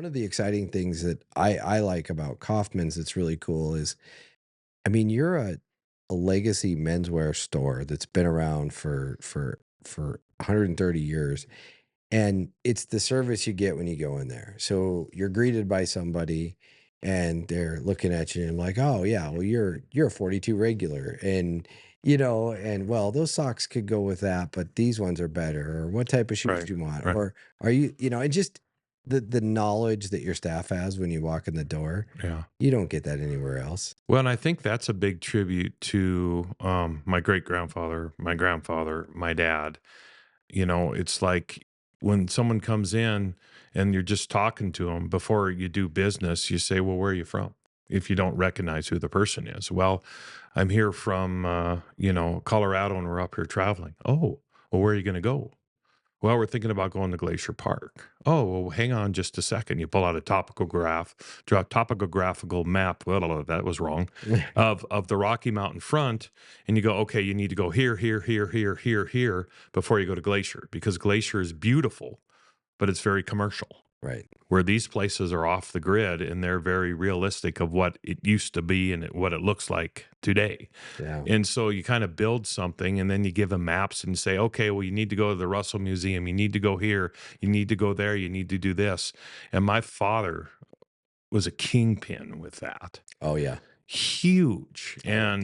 one of the exciting things that I like about Kaufman's that's really cool is, I mean, you're a legacy menswear store that's been around for 130 years, and it's the service you get when you go in there. So you're greeted by somebody, and they're looking at you and like, oh yeah, well you're a 42 regular, and and well those socks could go with that, but these ones are better. Or what type of shoes Right. do you want? Right. Or are you, and just the knowledge that your staff has when you walk in the door, Yeah. you don't get that anywhere else. Well, and I think that's a big tribute to my great grandfather, my grandfather, my dad. It's like when someone comes in and you're just talking to them before you do business, you say, "Well, where are you from?" If you don't recognize who the person is, well, I'm here from Colorado, and we're up here traveling. Oh, well, where are you going to go? Well, we're thinking about going to Glacier Park. Oh, well, hang on just a second. You pull out a topographical map. Well, that was wrong. Of the Rocky Mountain front, and you go, okay, you need to go here, here, here, here, here, here before you go to Glacier, because Glacier is beautiful, but it's very commercial. Right. Where these places are off the grid and they're very realistic of what it used to be and what it looks like today. Yeah. And so you kind of build something and then you give them maps and say, okay, well, you need to go to the Russell Museum. You need to go here. You need to go there. You need to do this. And my father was a kingpin with that. Oh yeah. Huge. I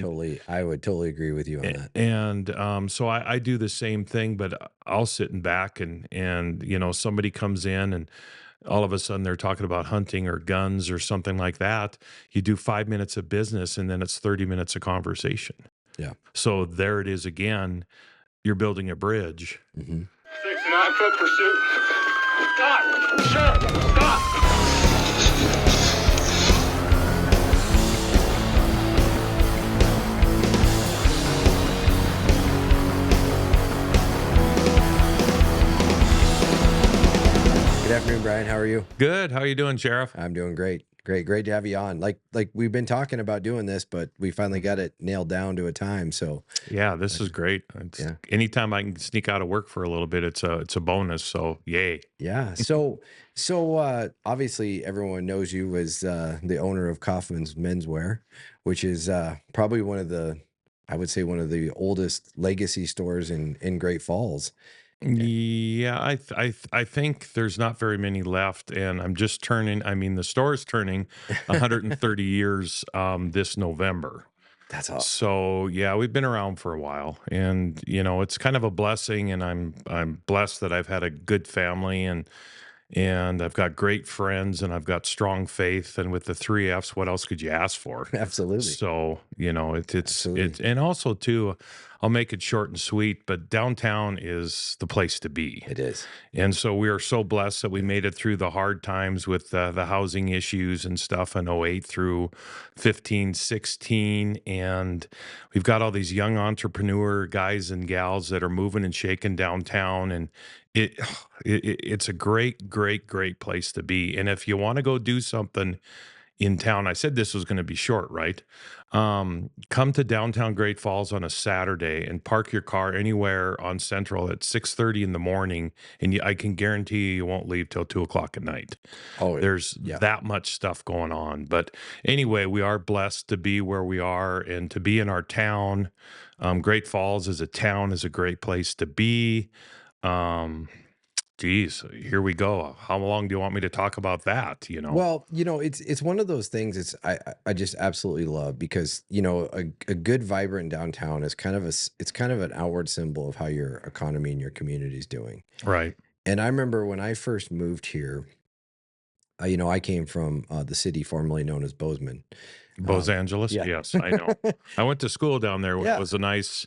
would totally agree with you on that. So I do the same thing, but I'll sit in back and somebody comes in and all of a sudden they're talking about hunting or guns or something like that. You do 5 minutes of business and then it's 30 minutes of conversation. Yeah. So there it is again. You're building a bridge. Hmm. 6 9 foot pursuit. Stop! Sir! Stop! Good afternoon, Brian. How are you? Good. How you doing, Sheriff? I'm doing great. Great to have you on. Like we've been talking about doing this, but we finally got it nailed down to a time. So Yeah, this like, is great. yeah. Anytime I can sneak out of work for a little bit, it's a bonus. So yay. Yeah. So obviously everyone knows you as the owner of Kaufman's Menswear, which is probably I would say one of the oldest legacy stores in Great Falls. Yeah, I think there's not very many left, and I'm just turning. I mean, the store's turning 130 years this November. That's awesome. So yeah, we've been around for a while, and it's kind of a blessing, and I'm blessed that I've had a good family, and I've got great friends, and I've got strong faith, and with the three Fs, what else could you ask for? Absolutely. So Absolutely. and also too, I'll make it short and sweet, but downtown is the place to be. It is. And so we are so blessed that we made it through the hard times with the housing issues and stuff in '08 through 15, 16. And we've got all these young entrepreneur guys and gals that are moving and shaking downtown. And it, it's a great, great, great place to be. And if you want to go do something in town. I said this was going to be short, right? Come to downtown Great Falls on a Saturday and park your car anywhere on Central at 6:30 in the morning, and I can guarantee you won't leave till 2 o'clock at night. Oh, There's yeah. that much stuff going on. But anyway, we are blessed to be where we are and to be in our town. Great Falls as a town is a great place to be. Um, Geez, here we go. How long do you want me to talk about that? Well, it's one of those things. I just absolutely love because a good vibrant downtown is it's kind of an outward symbol of how your economy and your community is doing. Right. And I remember when I first moved here, I came from the city formerly known as Bozeman. Los Angeles? Yeah. Yes, I know. I went to school down there. It Yeah. was a nice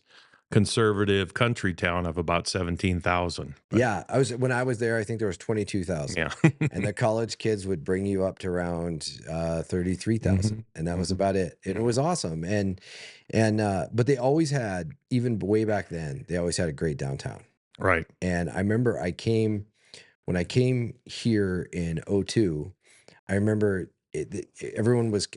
conservative country town of about 17,000. But Yeah. When I was there, I think there was 22,000. yeah. And the college kids would bring you up to around 33,000, Mhm, and that was mhm. about it. And it was awesome. And but they always had, even way back then, they always had a great downtown. Right. And I remember when I came here in '02, I remember everyone was,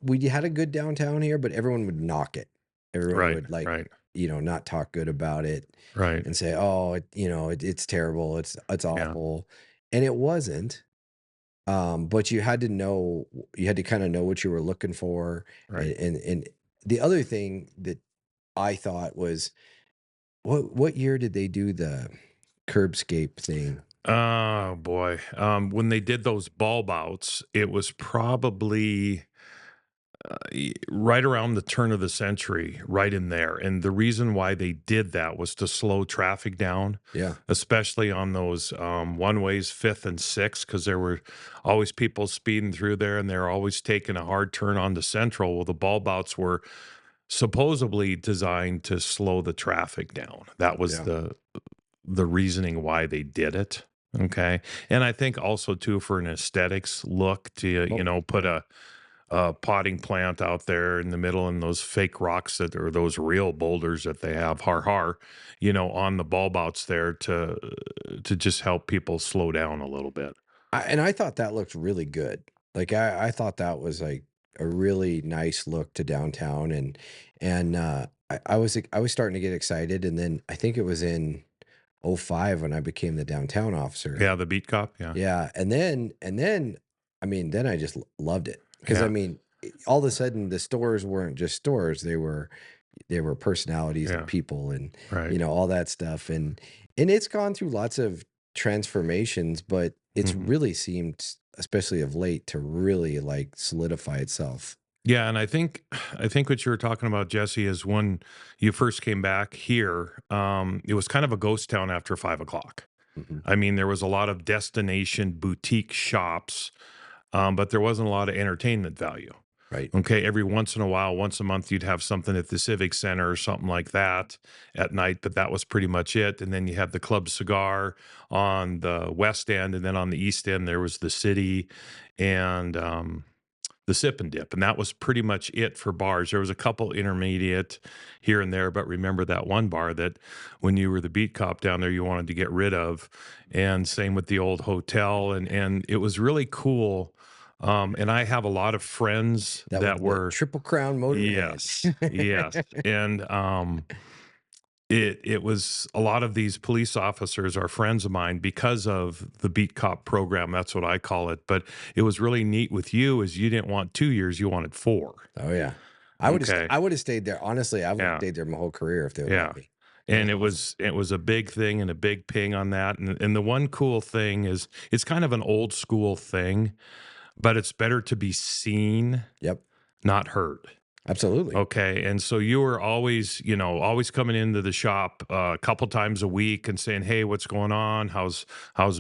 we had a good downtown here, but everyone would knock it. Everyone Right. would like, Right. not talk good about it Right. and say, oh, it's terrible. It's Yeah. awful. And it wasn't. But you had to kind of know what you were looking for. Right. And the other thing that I thought was, what year did they do the curbscape thing? Oh boy. When they did those bulb outs, it was probably right around the turn of the century, right in there. And the reason why they did that was to slow traffic down, Yeah, especially on those one ways, fifth and sixth, because there were always people speeding through there and they're always taking a hard turn onto Central. Well, the bulb outs were supposedly designed to slow the traffic down. That was yeah. the reasoning why they did it. Okay. And I think also too for an aesthetics look to, Oh, put yeah. a potting plant out there in the middle and those fake rocks that or those real boulders that they have har, on the bulb outs there to just help people slow down a little bit. And I thought that looked really good. Like I thought that was like a really nice look to downtown, and I was starting to get excited, and then I think it was in '05 when I became the downtown officer. Yeah, the beat cop. Yeah. Yeah, and then I mean, then I just loved it because I Yeah. mean, all of a sudden the stores weren't just stores; they were personalities and Yeah. people, and Right. all that stuff, and it's gone through lots of transformations, but it's Mhm. really seemed, especially of late, to really like solidify itself. Yeah, and I think what you were talking about, Jesse, is when you first came back here, it was kind of a ghost town after 5 o'clock. Mhm. I mean, there was a lot of destination boutique shops, but there wasn't a lot of entertainment value. Right. Okay, every once in a while, once a month, you'd have something at the Civic Center or something like that at night, but that was pretty much it. And then you had the Club Cigar on the west end, and then on the east end, there was the City and the Sip and Dip, and that was pretty much it for bars. There was a couple intermediate here and there, but remember that one bar that when you were the beat cop down there, you wanted to get rid of, and same with the old hotel, and it was really cool. And I have a lot of friends That was that the were Triple Crown Motorhead. yes, yes, and it was a lot of these police officers are friends of mine because of the beat cop program. That's what I call it. But it was really neat with you is you didn't want 2 years, you wanted 4. Oh yeah, Okay. I would have stayed there. Honestly, I would have Yeah. stayed there my whole career if they would Yeah. let me. That And was it awesome. was it was a big thing and a big ping on that. And the one cool thing is it's kind of an old school thing, but it's better to be seen, Yep, not heard. absolutely. Okay, and so you were always, always coming into the shop a couple times a week and saying, "Hey, what's going on? How's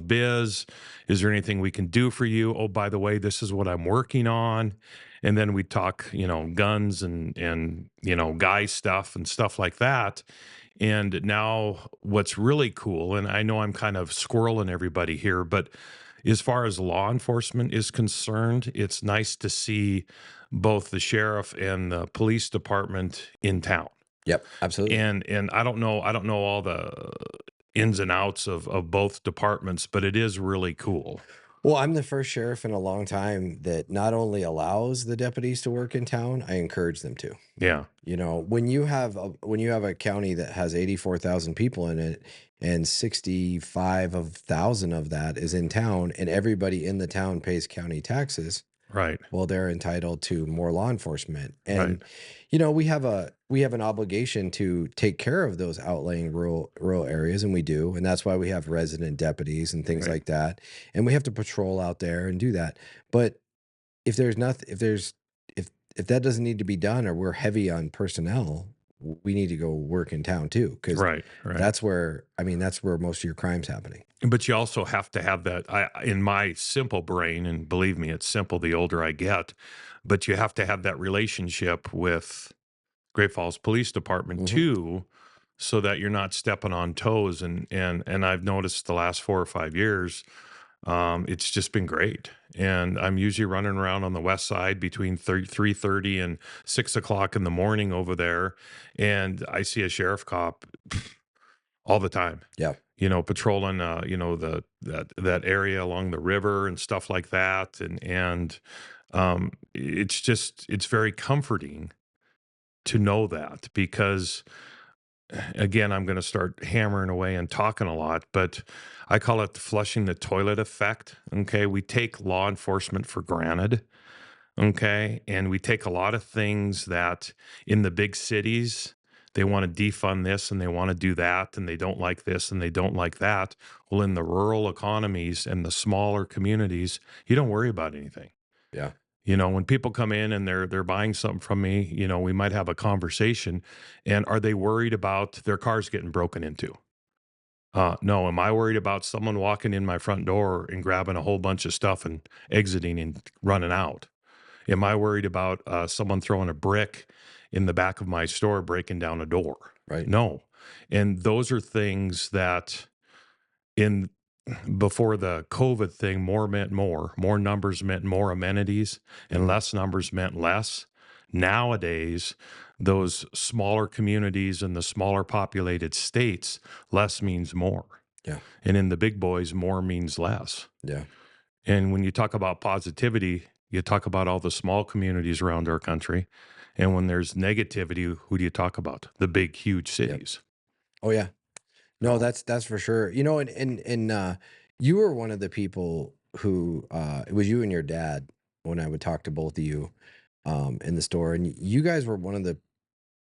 biz? Is there anything we can do for you? Oh, by the way, this is what I'm working on." And then we talk, guns and guy stuff and stuff like that. And now what's really cool, and I know I'm kind of squirreling everybody here, but as far as law enforcement is concerned, it's nice to see both the sheriff and the police department in town. Yep, absolutely. And I don't know all the ins and outs of both departments, but it is really cool. Well, I'm the first sheriff in a long time that not only allows the deputies to work in town, I encourage them to. Yeah, When you have a county that has 84,000 people in it and 65,000 of that is in town and everybody in the town pays county taxes, right, well, they're entitled to more law enforcement. right, And we have an obligation to take care of those outlying rural areas, and we do. And that's why we have resident deputies and things right. like that. And we have to patrol out there and do that. But if there's nothing if there's if that doesn't need to be done, or we're heavy on personnel, we need to go work in town too, because Right, right. that's where most of your crime's happening. But you also have to have that in my simple brain, and believe me, it's simple the older I get, but you have to have that relationship with Great Falls Police Department Hmm. too, so that you're not stepping on toes. And I've noticed the last 4 or 5 years, it's just been great. And I'm usually running around on the west side between 3:30 and 6 o'clock in the morning over there, and I see a sheriff cop all the time. Yeah. Patrolling, that area along the river and stuff like that, and it's very comforting to know that because again, I'm going to start hammering away and talking a lot, but I call it the flushing the toilet effect. Okay. We take law enforcement for granted. Okay. And we take a lot of things that in the big cities, they want to defund this and they want to do that, and they don't like this and they don't like that. Well, in the rural economies and the smaller communities, you don't worry about anything. Yeah. When people come in and they're buying something from me, we might have a conversation. And are they worried about their cars getting broken into? No. Am I worried about someone walking in my front door and grabbing a whole bunch of stuff and exiting and running out? Am I worried about someone throwing a brick in the back of my store, breaking down a door? Right. No. And those are things that in before the COVID thing, more meant more numbers meant more amenities, and Mhm. less numbers meant less. Nowadays, those smaller communities and the smaller populated states, less means more. Yeah. And in the big boys, more means less. Yeah. And when you talk about positivity, you talk about all the small communities around our country. And when there's negativity, who do you talk about? The big, huge cities. Oh yeah. No, that's for sure. And you were one of the people who it was you and your dad when I would talk to both of you in the store, and you guys were one of the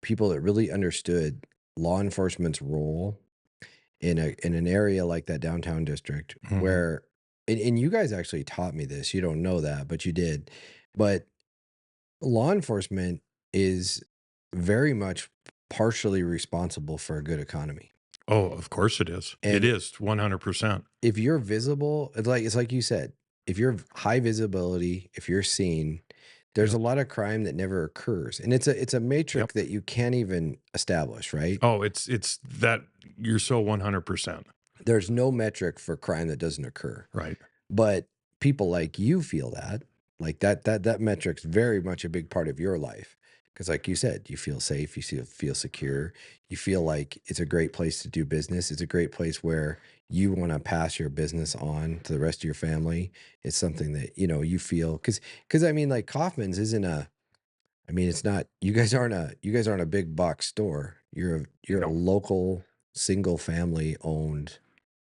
people that really understood law enforcement's role in an area like that downtown district Mhm. where and you guys actually taught me this. You don't know that, but you did. But law enforcement is very much partially responsible for a good economy. Oh, of course it is. It And is 100%. if you're visible, it's like you said, if you're high visibility, if you're seen, there's a Yes. lot of crime that never occurs. And it's a Yep. matrix that you can't even establish, right? Oh, it's that you're so 100%. There's no metric for crime that doesn't occur. Right. But people like you feel that, like that metric's very much a big part of your life. Because like you said, you feel safe, you feel secure, you feel like it's a great place to do business. It's a great place where you want to pass your business on to the rest of your family. It's something that, you feel because I mean, like Kaufman's isn't I mean, it's not, you guys aren't a big box store. You're a No. local single family owned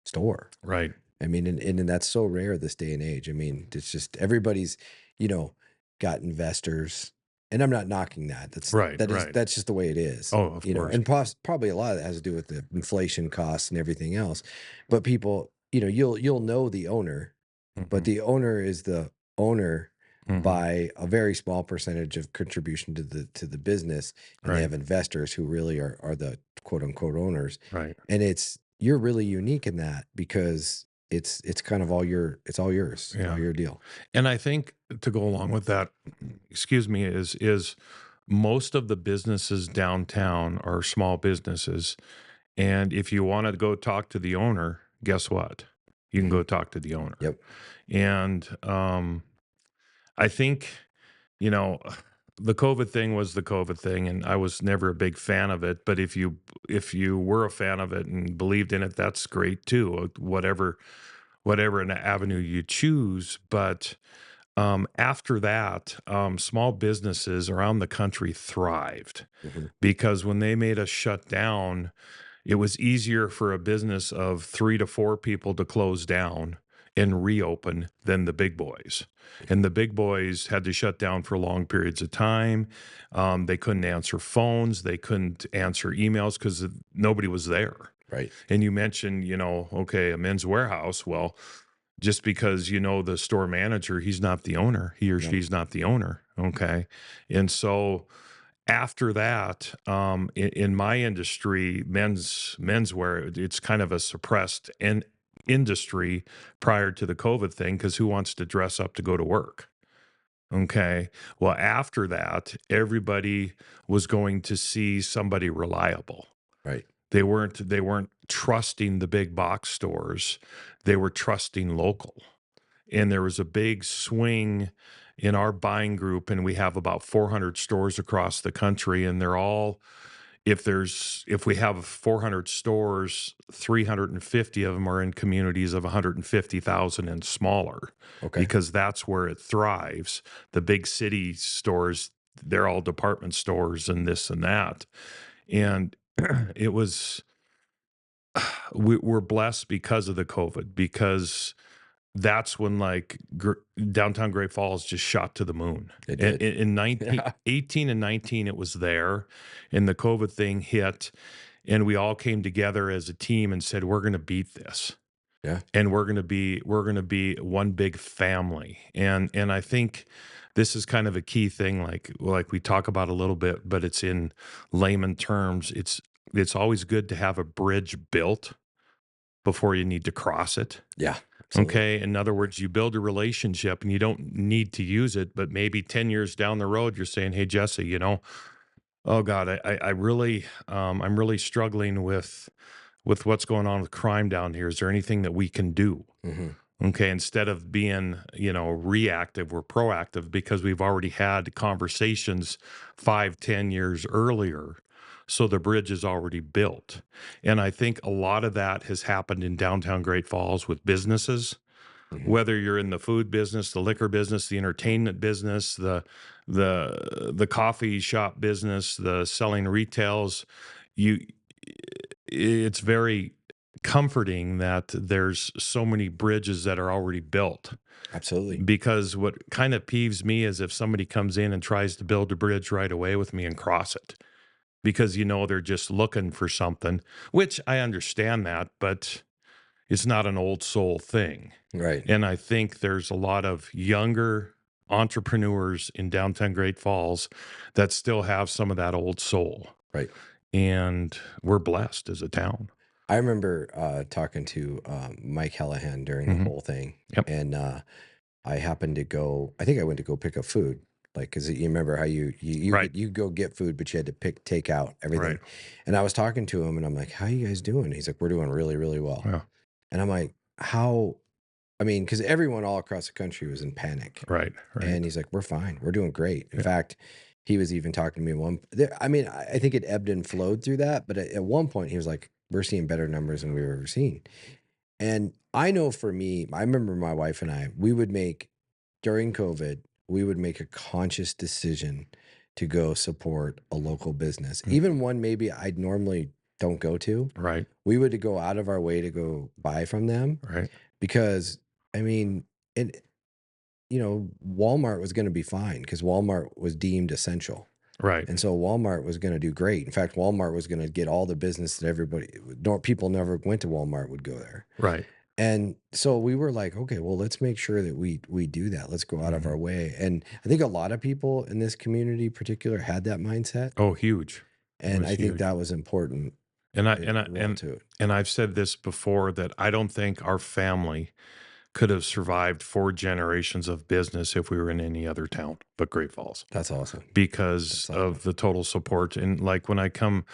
store. Right. I mean, and that's so rare this day and age. I mean, it's just everybody's, you know, got investors, and I'm not knocking that. Right. Right. That's just the way it is, Oh, of course. and probably a lot of that has to do with the inflation costs and everything else. But people, you'll know the owner, but Mhm. the owner is the owner Mhm. by a very small percentage of contribution to the business, and they Right. have investors who really are the quote unquote owners, Right. and you're really unique in that because it's kind of it's all yours. It's all Yeah. your deal. And I think to go along with that, excuse me, is most of the businesses downtown are small businesses. And if you want to go talk to the owner, guess what? You can Mhm. go talk to the owner. Yep. And I think, you know, the COVID thing was the COVID thing, and I was never a big fan of it. But if you were a fan of it and believed in it, that's great too. Whatever an avenue you choose. But after that, small businesses around the country thrived Mhm. because when they made us shut down, it was easier for a business of 3 to 4 people to close down and reopen than the big boys. And the big boys had to shut down for long periods of time. They couldn't answer phones, they couldn't answer emails because nobody was there. Right. And you mentioned, okay, a men's warehouse. Well, just because the store manager, he's not the owner. He or Yep. she's not the owner. Okay. And so after that, in my industry, menswear, it's kind of a suppressed industry prior to the COVID thing because who wants to dress up to go to work? Okay. Well, after that, everybody was going to see somebody reliable. Right. They weren't trusting the big box stores. They were trusting local. And there was a big swing in our buying group, and we have about 400 stores across the country, and they're all if we have 400 stores, 350 of them are in communities of 150,000 and smaller Okay. because that's where it thrives. The big city stores, they're all department stores and this and that. And it was we're blessed because of the COVID, because that's when like downtown Great Falls just shot to the moon. It In, did. in in 19, Yeah. 18 and 19, it was there, and the COVID thing hit, and we all came together as a team and said, we're going to beat this. Yeah. And we're going to be one big family. And I think this is kind of a key thing, like we talk about a little bit, but it's in layman terms. It's always good to have a bridge built before you need to cross it. Yeah. Absolutely. Okay. In other words, you build a relationship and you don't need to use it, but maybe 10 years down the road, you're saying, hey, Jesse, oh God, I really, I'm really struggling with what's going on with crime down here. Is there anything that we can do? Hmm. Okay. Instead of being, reactive, we're proactive because we've already had conversations 5, 10 years earlier. So the bridge is already built. And I think a lot of that has happened in downtown Great Falls with businesses, Hmm. whether you're in the food business, the liquor business, the entertainment business, the coffee shop business, the selling retails. It's very comforting that there's so many bridges that are already built, Absolutely. because what kind of peeves me is if somebody comes in and tries to build a bridge right away with me and cross it, because they're just looking for something, which I understand that, but it's not an old soul thing. Right. And I think there's a lot of younger entrepreneurs in downtown Great Falls that still have some of that old soul. Right. And we're blessed as a town. I remember talking to Mike Hallahan during the Mhm. whole thing, Yep. and I happened to go. I think I went to go pick up food, like because you remember how Right. you go get food, but you had to take out everything. Right. And I was talking to him, and I'm like, "How you guys doing?" He's like, "We're doing really, really well." Yeah. And I'm like, "How?" I mean, because everyone all across the country was in panic, Right. Right. and he's like, "We're fine. We're doing great." In Yeah. fact, he was even talking to me I mean, I think it ebbed and flowed through that, but at one point he was like, "We're seeing better numbers than we've ever seen." And I know for me, I remember my wife and I, during COVID, we would make a conscious decision to go support a local business, Mm. even one maybe I'd normally don't go to. Right. We would go out of our way to go buy from them Right. because, I mean, Walmart was going to be fine because Walmart was deemed essential. Right. And so Walmart was going to do great. In fact, Walmart was going to get all the business that people never went to Walmart would go there. Right. And so we were like, okay, well, let's make sure that we do that. Let's go out of Mhm. our way. And I think a lot of people in this community in particular had that mindset. Oh, huge. And was I think huge. that was important And I as and I well and too. and I've said this before, that I don't think our family could have survived 4 generations of business if we were in any other town but Great Falls, That's awesome. because That's awesome. of the total support. And like when I come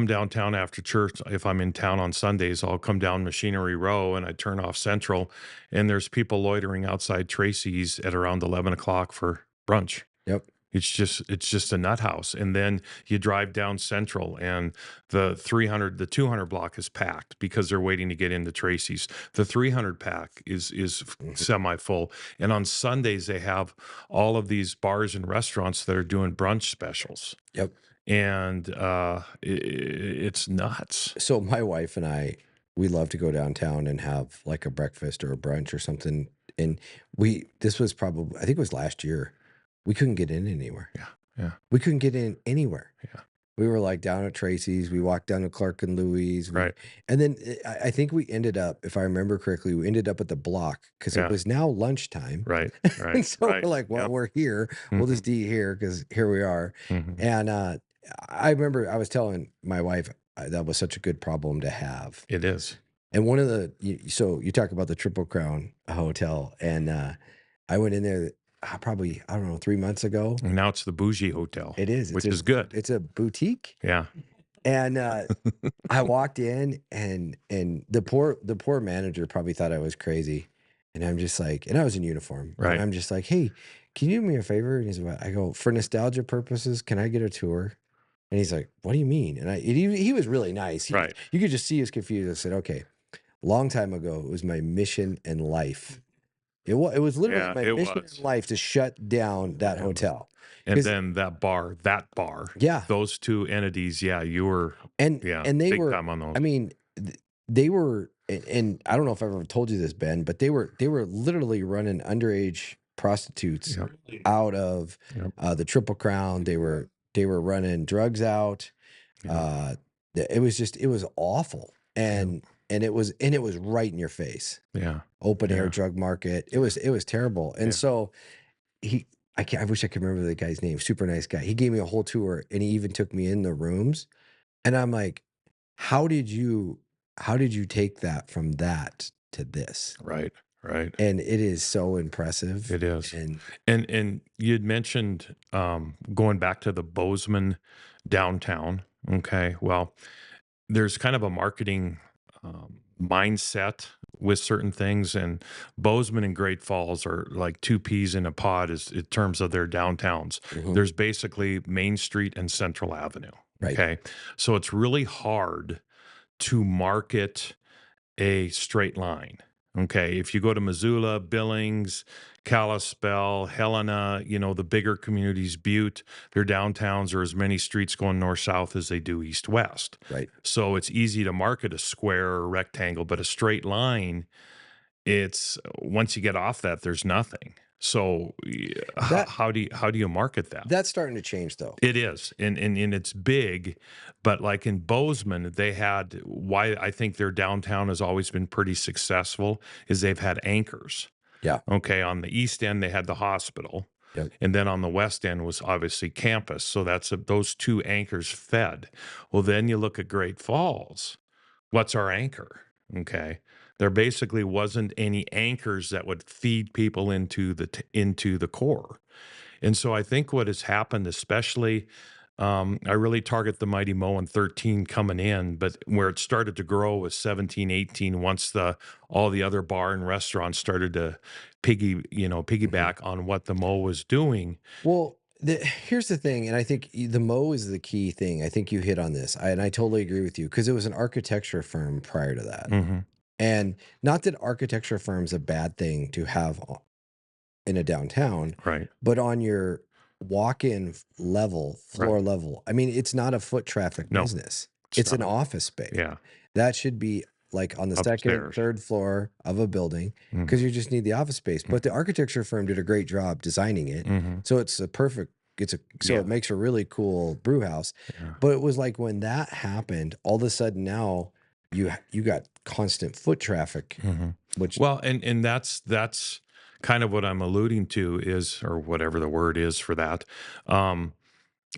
downtown after church, if I'm in town on Sundays, I'll come down Machinery Row and I turn off Central, and there's people loitering outside Tracy's at around 11 o'clock for brunch. Yep. It's just a nut house. And then you drive down Central and the 200 block is packed because they're waiting to get into Tracy's. The 300 pack is Mhm. semi full. And on Sundays they have all of these bars and restaurants that are doing brunch specials. Yep. And it's nuts. So my wife and I, we love to go downtown and have like a breakfast or a brunch or something. And this was probably, I think it was last year. We couldn't get in anywhere. Yeah. Yeah. We couldn't get in anywhere. Yeah. We were like down at Tracy's. We walked down to Clark and Louis. Right. And then I think we ended up, if I remember correctly, we ended up at the Block because Yeah. it was now lunchtime. Right. Right. And so right. we're like, well, Yep. we're here. We'll just eat here because here we are. Mhm. And I remember I was telling my wife that was such a good problem to have. It is. And one of so you talk about the Triple Crown Hotel, and I went in there probably, I don't know, 3 months ago. And now it's the Bougie Hotel. It is. Which is good. It's a boutique. Yeah. And I walked in, and the poor manager probably thought I was crazy. And I'm just like, and I was in uniform. Right. And I'm just like, hey, can you do me a favor? And he's like, I go, for nostalgia purposes, can I get a tour? And he's like, what do you mean? And he was really nice. Right. You could just see he was confused. I said, okay, long time ago, it was my mission in life It was literally Yeah, my it mission was. in life to shut down that hotel. And 'Cause then that bar, yeah, those two entities, yeah, you were, and yeah, and they big were, time on those. I mean, they were, and I don't know if I've ever told you this, Ben, but they were literally running underage prostitutes Yep, out of yep, the Triple Crown. They were running drugs out. yep, Uh, it was awful, yep, and it was right in your face. yeah, Open air yeah, drug market. It was terrible. And yeah, so he I wish I could remember the guy's name. Super nice guy. He gave me a whole tour, and he even took me in the rooms. And I'm like, how did you take that from that to this? right, right. And it is so impressive. It is. And And you'd mentioned going back to the Bozeman downtown. Okay, well, there's kind of a marketing mindset with certain things, and Bozeman and Great Falls are like two peas in a pod as in terms of their downtowns. mhm, There's basically Main Street and Central Avenue. right. Okay, so it's really hard to market a straight line. Okay, if you go to Missoula, Billings, Kalispell, Helena, the bigger communities, Butte, their downtowns are as many streets going north south as they do east west. Right. So it's easy to market a square or rectangle, but a straight line, it's once you get off that, there's nothing. So That how do you market that? that's starting to change though. It is, and it's big, but like in Bozeman, they had why I think their downtown has always been pretty successful is they've had anchors. Yeah. Okay, on the east end they had the hospital, Yep. and then on the west end was obviously campus. So those two anchors fed. Well, then you look at Great Falls. What's our anchor? Okay, there basically wasn't any anchors that would feed people into the core. And so I think what has happened, especially, I really target the Mighty Mo in 13 coming in, but where it started to grow was 17, 18, once all the other bar and restaurants started to Mhm. piggyback on what the Mo was doing. Well, here's the thing, and I think the Mo is the key thing. I think you hit on this, and I totally agree with you because it was an architecture firm prior to that. Hmm. And not that architecture firm's a bad thing to have in a downtown, Right, but on your walk-in level, right. floor level, I mean, it's not a foot traffic No, business. it's It's an not. office space. Yeah, That should be like on the second and upstairs. third floor of a building because you just need the office space. But the architecture firm did a great job designing it. Hmm. So so Yeah, it makes a really cool brew house. yeah. But it was like when that happened, all of a sudden now you got constant foot traffic, Hmm. which Well, and that's kind of what I'm alluding to is, or whatever the word is for that. Um,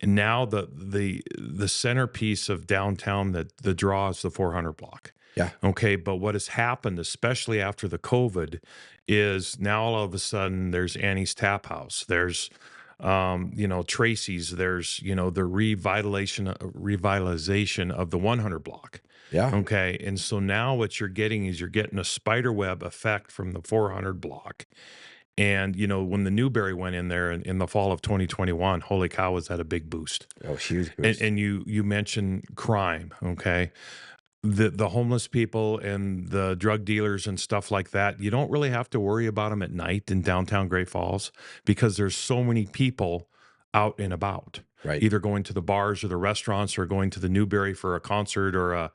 Now the centerpiece of downtown, that the draw is the 400 block. yeah, Okay, but what has happened, especially after the COVID, is now all of a sudden there's Annie's Tap House, there's Tracy's, there's the revitalization of the 100 block. yeah, Okay, and so now what you're getting is you're getting a spider web effect from the 400 block. And when the Newberry went in there in the fall of 2021, holy cow, was that a big boost? oh, huge And, boost. and you mentioned crime, okay? The homeless people and the drug dealers and stuff like that, you don't really have to worry about them at night in downtown Great Falls because there's so many people out and about, Right. either going to the bars or the restaurants or going to the Newberry for a concert or a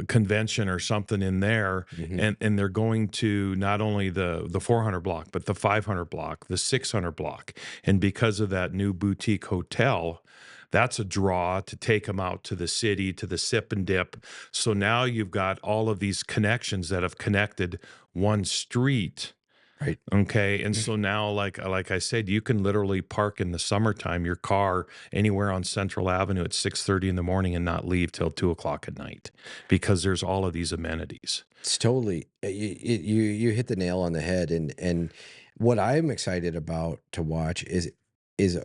convention or something in there, Hmm. and they're going to not only the 400 block but the 500 block, the 600 block, and because of that new boutique hotel, that's a draw to take them out to the city, to the sip and dip. So now you've got all of these connections that have connected one street. Right. Okay. And so now, like I said, you can literally park in the summertime your car anywhere on Central Avenue at 6:30 in the morning and not leave till 2 o'clock at night because there's all of these amenities. It's totally you hit the nail on the head, and what I'm excited about to watch is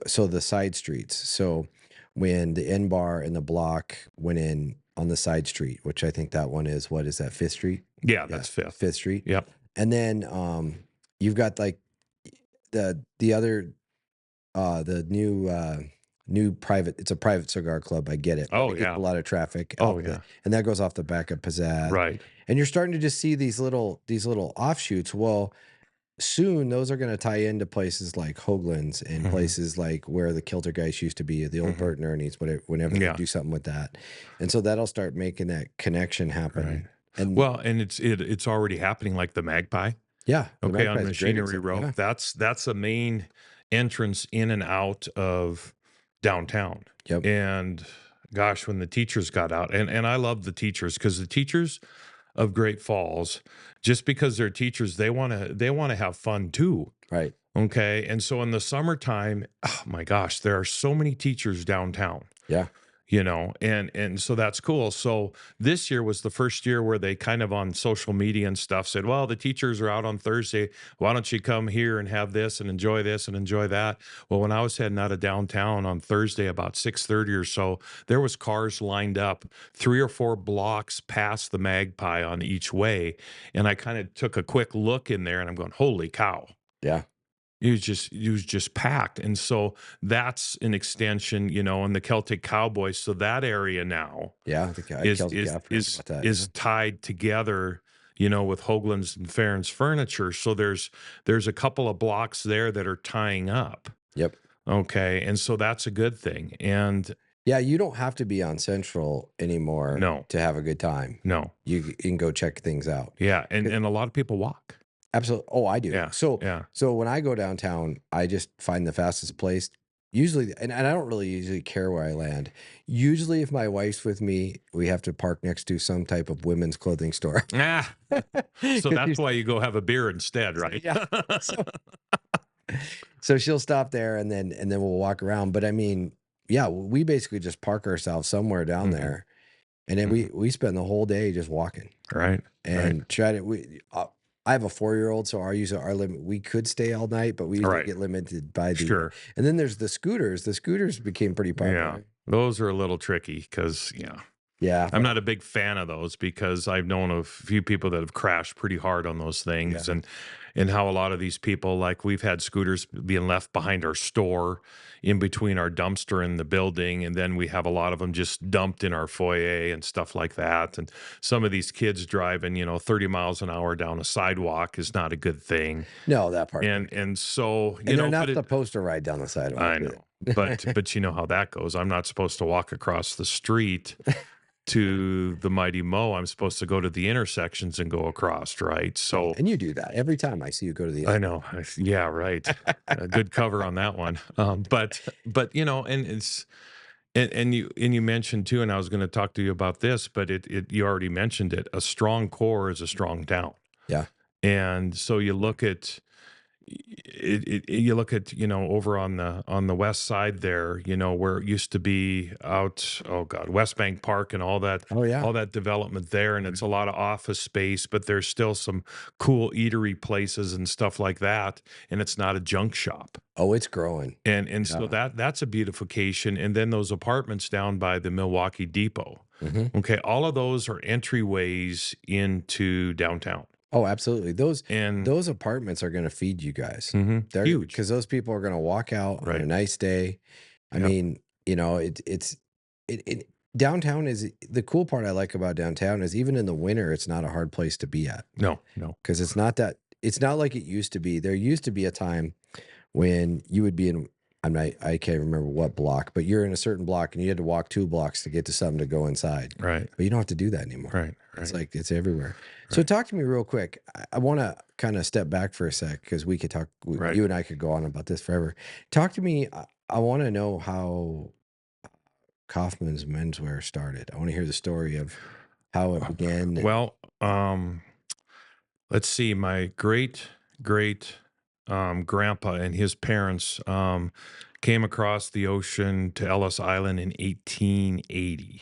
so the side streets. So when the N bar and the block went in on the side street, which I think that one is, what is that, Fifth Street? Yeah, Yeah, that's fifth. Fifth Street. Yep. And then you've got like the other the new private, it's a private cigar club, I get it, but Oh it gets yeah. a lot of traffic Oh out yeah. and that goes off the back of Pizzazz. Right. And you're starting to just see these little offshoots. Well, soon those are going to tie into places like Hoagland's and places like where the Kiltergeist used to be, the old Bert and Ernie's, whenever they Yeah. do something with that. And so that'll start making that connection happen. Right. And Well, and it's already happening, like the Magpie. yeah, the Okay, on Magpie's a great Machinery example. Row. Yeah. That's a main entrance in and out of downtown. Yep. And gosh, when the teachers got out, and I love the teachers, because the teachers of Great Falls, just because they're teachers, they want to have fun too. Right. Okay. And so in the summertime, oh my gosh, there are so many teachers downtown. Yeah. And so that's cool. So this year was the first year where they kind of on social media and stuff said, well, the teachers are out on Thursday. Why don't you come here and have this and enjoy that? Well, when I was heading out of downtown on Thursday about 6:30 or so, there was cars lined up 3 or 4 blocks past the Magpie on each way. And I kind of took a quick look in there and I'm going, holy cow. Yeah. It was just packed. And so that's an extension, and the Celtic Cowboys. So that area now Yeah. is tied together, with Hoagland's and Farron's Furniture. So there's a couple of blocks there that are tying up. Yep. Okay. And so that's a good thing. And yeah, you don't have to be on Central anymore to have a good time. No. You can go check things out. Yeah. And a lot of people walk. Absolutely. Oh, I do. Yeah. So when I go downtown, I just find the fastest place. Usually, and I don't really usually care where I land. Usually, if my wife's with me, we have to park next to some type of women's clothing store. So that's why you go have a beer instead, right? Yeah. So she'll stop there and then we'll walk around. But I mean, yeah, we basically just park ourselves somewhere down there, and then we spend the whole day just walking. Right. And try to I have a 4-year-old, so our limit, we could stay all night, but we usually get limited by the. Sure. And then there's the scooters. The scooters became pretty popular. Yeah, those are a little tricky because I'm not a big fan of those because I've known a few people that have crashed pretty hard on those things, and how a lot of these people, like we've had scooters being left behind our store in between our dumpster and the building, and then we have a lot of them just dumped in our foyer and stuff like that. And some of these kids driving 30 miles an hour down a sidewalk is not a good thing. No, that part. And so they're not supposed to ride down the sidewalk. I know. But you know how that goes. I'm not supposed to walk across the street to the Mighty Mo. I'm supposed to go to the intersections and go across, right? So, and you do that every time I see you go to the. I know. Yeah, right. A good cover on that one. But and it's and you mentioned too, and I was going to talk to you about this, but you already mentioned it. A strong core is a strong town. Yeah. And so you look at over on the west side there, where it used to be out, West Bank Park and all that, all that development there. And it's a lot of office space, but there's still some cool eatery places and stuff like that. And it's not a junk shop. Oh, it's growing. And so that's a beautification. And then those apartments down by the Milwaukee Depot. Okay. All of those are entryways into downtown. Oh, absolutely. Those apartments are going to feed you guys. They're huge because those people are going to walk out on a nice day. I mean, it's downtown is the cool part I like about downtown is even in the winter, it's not a hard place to be at. No, because it's not like it used to be. There used to be a time when you would be in. I can't remember what block, but you're in a certain block and you had to walk 2 blocks to get to something to go inside. Right. But you don't have to do that anymore. Right. It's like it's everywhere. Right. So talk to me real quick. I want to kind of step back for a sec because we could talk. You and I could go on about this forever. Talk to me. I want to know how Kaufman's Menswear started. I want to hear the story of how it began. Well, let's see. My great grandpa and his parents came across the ocean to Ellis Island in 1880.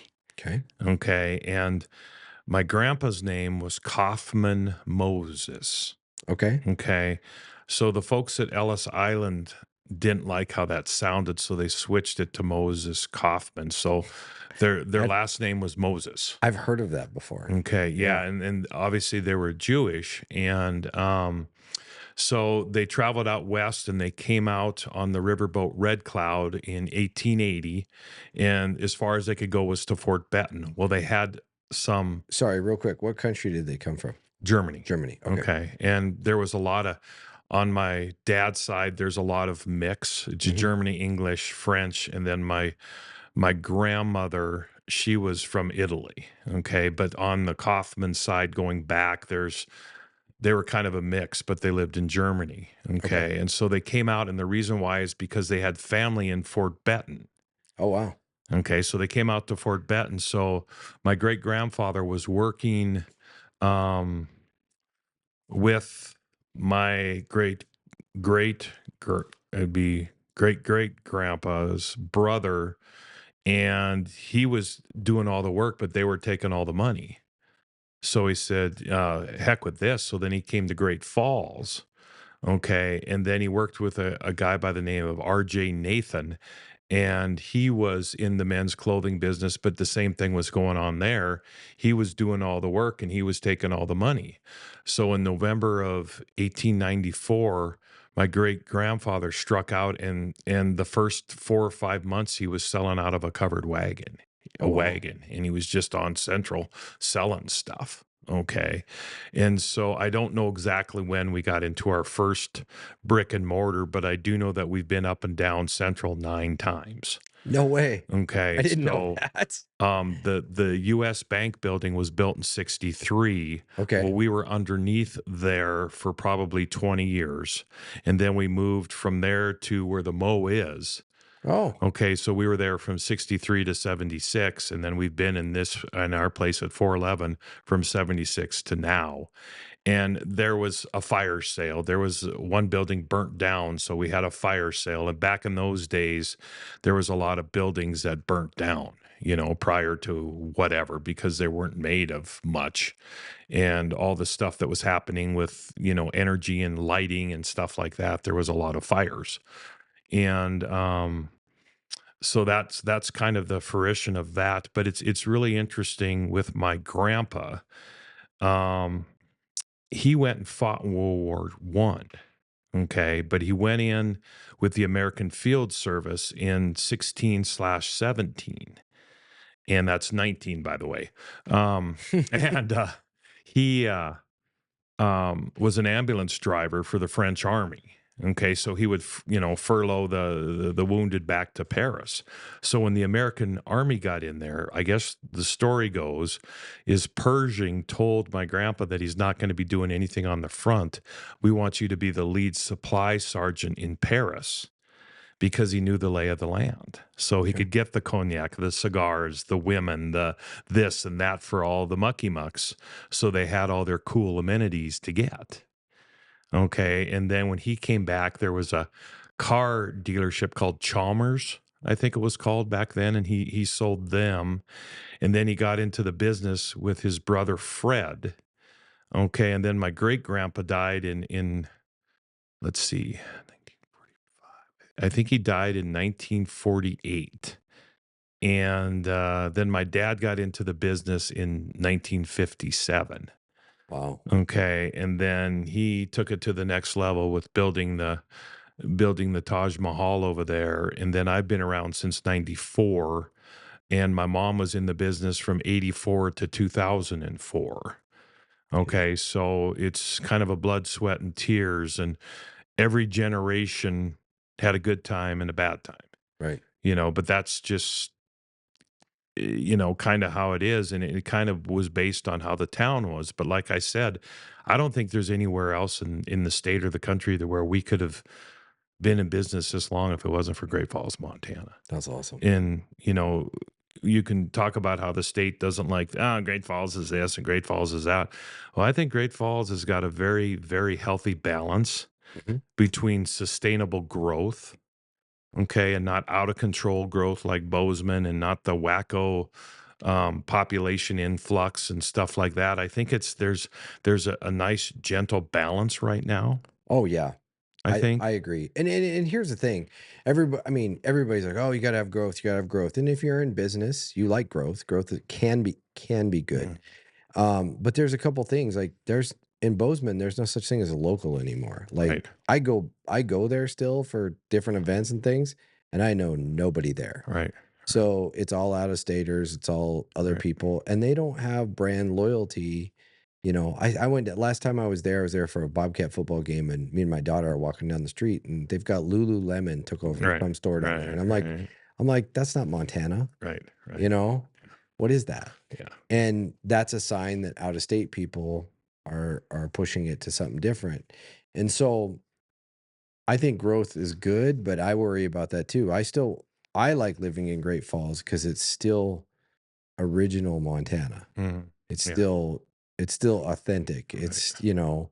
Okay. And my grandpa's name was Kaufman Moses. Okay. So the folks at Ellis Island didn't like how that sounded, so they switched it to Moses Kaufman. So their last name was Moses. I've heard of that before. Okay. Yeah. And obviously they were Jewish. And so they traveled out west and they came out on the riverboat Red Cloud in 1880. And as far as they could go was to Fort Benton. Well, they had some. Sorry, real quick. What country did they come from? Germany. Germany. Okay. And there was a lot of On my dad's side, there's a lot of mix. It's Mhm. Germany, English, French, and then my grandmother, she was from Italy. Okay, but on the Kaufman side, going back, they were kind of a mix, but they lived in Germany. Okay. Okay, and so they came out, and the reason why is because they had family in Fort Benton. Oh, wow. Okay, so they came out to Fort Benton. So my great grandfather was working um, with my great, it'd be great grandpa's brother, and he was doing all the work, but they were taking all the money. So he said, heck with this. So then he came to Great Falls. Okay. And then he worked with a guy by the name of RJ Nathan, and he was in the men's clothing business, but the same thing was going on there. He was doing all the work and he was taking all the money. So in November of 1894, my great grandfather struck out, and the first 4 or 5 months he was selling out of a covered wagon, Oh, wow. and he was just on Central selling stuff. Okay. And so I don't know exactly when we got into our first brick and mortar, but I do know that we've been up and down Central 9 times. No way. I Okay. didn't know So that. the US Bank building was built in 63. Well, Okay. we were underneath there for probably 20 years. And then we moved from there to where the Mo is. Oh, Okay, so we were there from 63 to 76, and then we've been in our place at 411 from 76 to now. And there was a fire sale. There was one building burnt down, so we had a fire sale. And back in those days, there was a lot of buildings that burnt down, prior to whatever, because they weren't made of much. And all the stuff that was happening with, energy and lighting and stuff like that, there was a lot of fires. And so that's kind of the fruition of that. But it's really interesting with my grandpa. Um, he went and fought in World War I. Okay, but he went in with the American Field Service in 16/17, and that's 19, by the way. And he was an ambulance driver for the French army. Okay, so he would, furlough the wounded back to Paris. So when the American army got in there, I guess the story goes, is Pershing told my grandpa that he's not going to be doing anything on the front. We want you to be the lead supply sergeant in Paris, because he knew the lay of the land. So he okay. could get the cognac, the cigars, the women, the this and that for all the mucky mucks. So they had all their cool amenities to get. Okay. And then when he came back, there was a car dealership called Chalmers, I think it was called back then, and he sold them. And then he got into the business with his brother Fred. Okay. And then my great grandpa died in let's see, I think he died in 1948. And then my dad got into the business in 1957. Wow. Okay, and then he took it to the next level with building the Taj Mahal over there. And then I've been around since 94, and my mom was in the business from 84 to 2004. Okay, so it's kind of a blood, sweat, and tears, and every generation had a good time and a bad time. Right. But that's just kind of how it is, and it kind of was based on how the town was. But like I said, I don't think there's anywhere else in the state or the country that where we could have been in business this long if it wasn't for Great Falls, Montana. That's awesome. And you can talk about how the state doesn't like, Great Falls is this and Great Falls is that. Well, I think Great Falls has got a very, very healthy balance Mhm. between sustainable growth, okay, and not out of control growth like Bozeman, and not the wacko population influx and stuff like that. I think there's a nice gentle balance right now. Oh, yeah. I I think. agree. And here's the thing. Everybody, I mean, everybody's like, "Oh, you got to have growth. You got to have growth." And if you're in business, you like growth. Growth can be good. Yeah, But there's a couple things like there's in Bozeman, there's no such thing as a local anymore. Like right, I go there still for different events and things, and I know nobody there. right, So it's all out of staters, it's all other right, people, and they don't have brand loyalty You know, I went last time I was there for a Bobcat football game, and me and my daughter are walking down the street, and they've got Lululemon took over Right. some store down there, Right. and Right. I'm like, that's not Montana, Right. you Right. know, what is that? Yeah. And that's a sign that out of state people are pushing it to something different, and so I think growth is good, but I worry about that too. I like living in Great Falls because it's still original Montana. Mhm. It's Yeah. still it's still authentic. Right. It's, you know,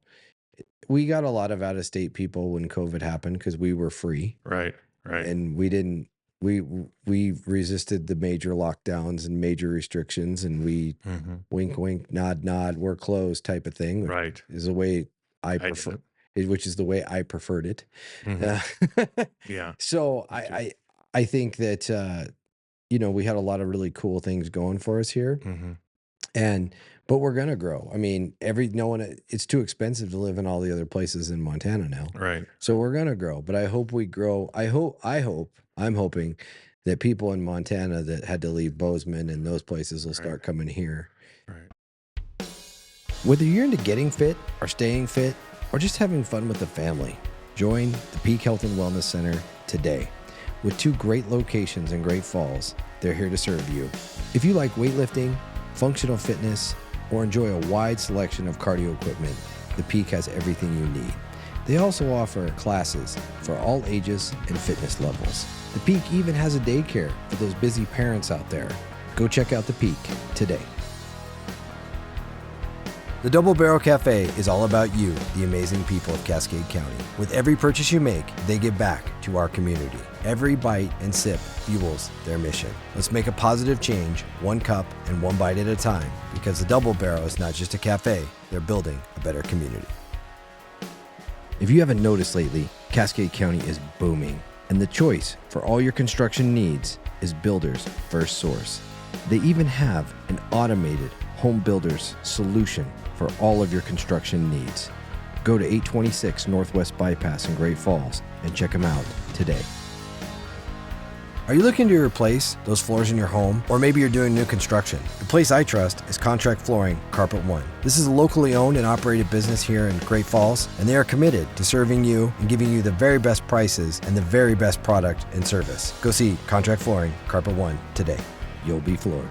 we got a lot of out of state people when COVID happened because we were free Right. Right. and we didn't we resisted the major lockdowns and major restrictions, and we Mhm. wink wink nod nod we're closed type of thing, which Right. is the way I I did prefer it. which is the way I preferred it. Mhm. Uh, Yeah. so Me too. I think that you know, we had a lot of really cool things going for us here. Mhm. And but we're gonna grow. I mean, no one it's too expensive to live in all the other places in Montana now. Right. So we're gonna grow. But I hope we grow. I'm hoping that people in Montana that had to leave Bozeman and those places will Right. start coming here. Right. Whether you're into getting fit or staying fit or just having fun with the family, join the Peak Health and Wellness Center today. With 2 great locations in Great Falls, they're here to serve you. If you like weightlifting, functional fitness, or enjoy a wide selection of cardio equipment, the Peak has everything you need. They also offer classes for all ages and fitness levels. The Peak even has a daycare for those busy parents out there. Go check out the Peak today. The Double Barrel Cafe is all about you, the amazing people of Cascade County. With every purchase you make, they give back to our community. Every bite and sip fuels their mission. Let's make a positive change, 1 cup and 1 bite at a time, because the Double Barrel is not just a cafe, they're building a better community. If you haven't noticed lately, Cascade County is booming, and the choice for all your construction needs is Builders First Source. They even have an automated home builders solution for all of your construction needs. Go to 826 Northwest Bypass in Great Falls and check them out today. Are you looking to replace those floors in your home? Or maybe you're doing new construction? The place I trust is Contract Flooring Carpet One. This is a locally owned and operated business here in Great Falls, and they are committed to serving you and giving you the very best prices and the very best product and service. Go see Contract Flooring Carpet One today. You'll be floored.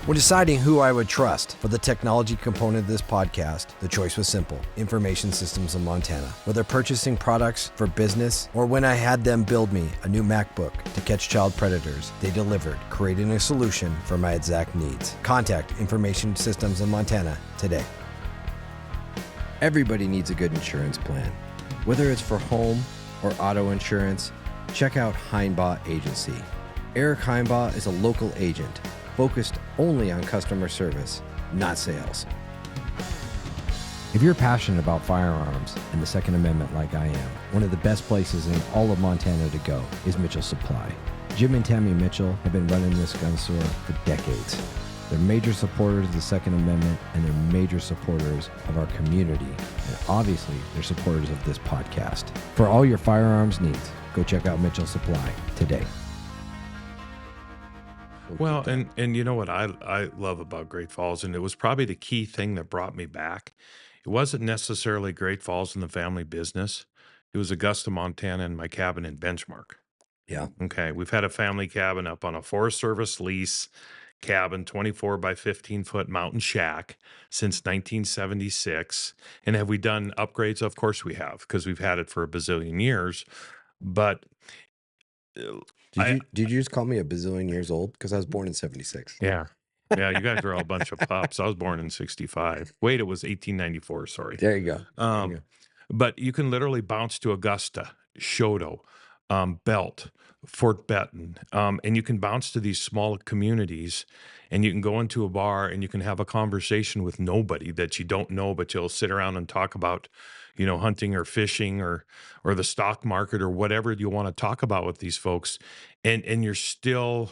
When deciding who I would trust for the technology component of this podcast, the choice was simple: Information Systems of Montana. Whether purchasing products for business or when I had them build me a new MacBook to catch child predators, they delivered, creating a solution for my exact needs. Contact Information Systems of Montana today. Everybody needs a good insurance plan. Whether it's for home or auto insurance, check out Heinbaugh Agency. Eric Heinbaugh is a local agent focused only on customer service, not sales. If you're passionate about firearms and the Second Amendment like I am, one of the best places in all of Montana to go is Mitchell Supply. Jim and Tammy Mitchell have been running this gun store for decades. They're major supporters of the Second Amendment, and they're major supporters of our community. And obviously, they're supporters of this podcast. For all your firearms needs, go check out Mitchell Supply today. Well, and you know what I love about Great Falls, and it was probably the key thing that brought me back. It wasn't necessarily Great Falls and the family business. It was Augusta, Montana, and my cabin in Benchmark. Yeah. Okay, we've had a family cabin up on a Forest Service lease cabin, 24 by 15-foot mountain shack since 1976. And have we done upgrades? Of course we have, because we've had it for a bazillion years. But Did you just call me a bazillion years old? Because I was born in 76. Yeah. Yeah, you guys are all a bunch of pups. I was born in 65. Wait, it was 1894, sorry. There you go. But you can literally bounce to Augusta, Shoto, Belt, Fort Benton, and you can bounce to these small communities, and you can go into a bar and you can have a conversation with nobody that you don't know, but you'll sit around and talk about, hunting or fishing or the stock market or whatever you want to talk about with these folks, and you're still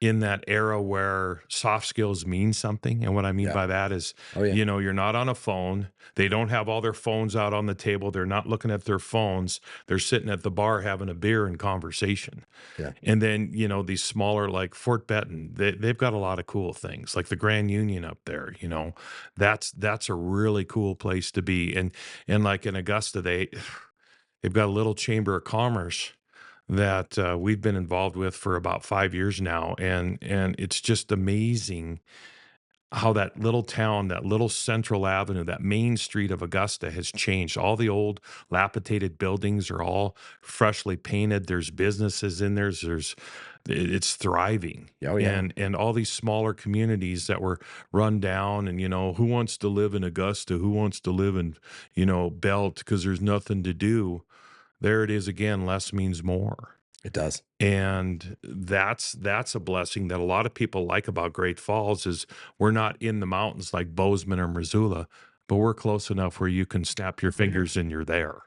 in that era where soft skills mean something. And what I mean Yeah. by that is, Oh yeah. you're not on a phone. They don't have all their phones out on the table. They're not looking at their phones. They're sitting at the bar having a beer and conversation. Yeah. And then, these smaller like Fort Benton, they've got a lot of cool things like the Grand Union up there, that's a really cool place to be. And like in Augusta, they've got a little chamber of commerce that we've been involved with for about 5 years now, and it's just amazing how that little town, that little Central Avenue, that main street of Augusta has changed. All the old lapidated buildings are all freshly painted. There's businesses in there. It's thriving. Oh yeah. And all these smaller communities that were run down, and who wants to live in Augusta? Who wants to live in, Belt, because there's nothing to do. There it is again, less means more. It does. And that's a blessing that a lot of people like about Great Falls is we're not in the mountains like Bozeman or Missoula, but we're close enough where you can snap your fingers and you're there.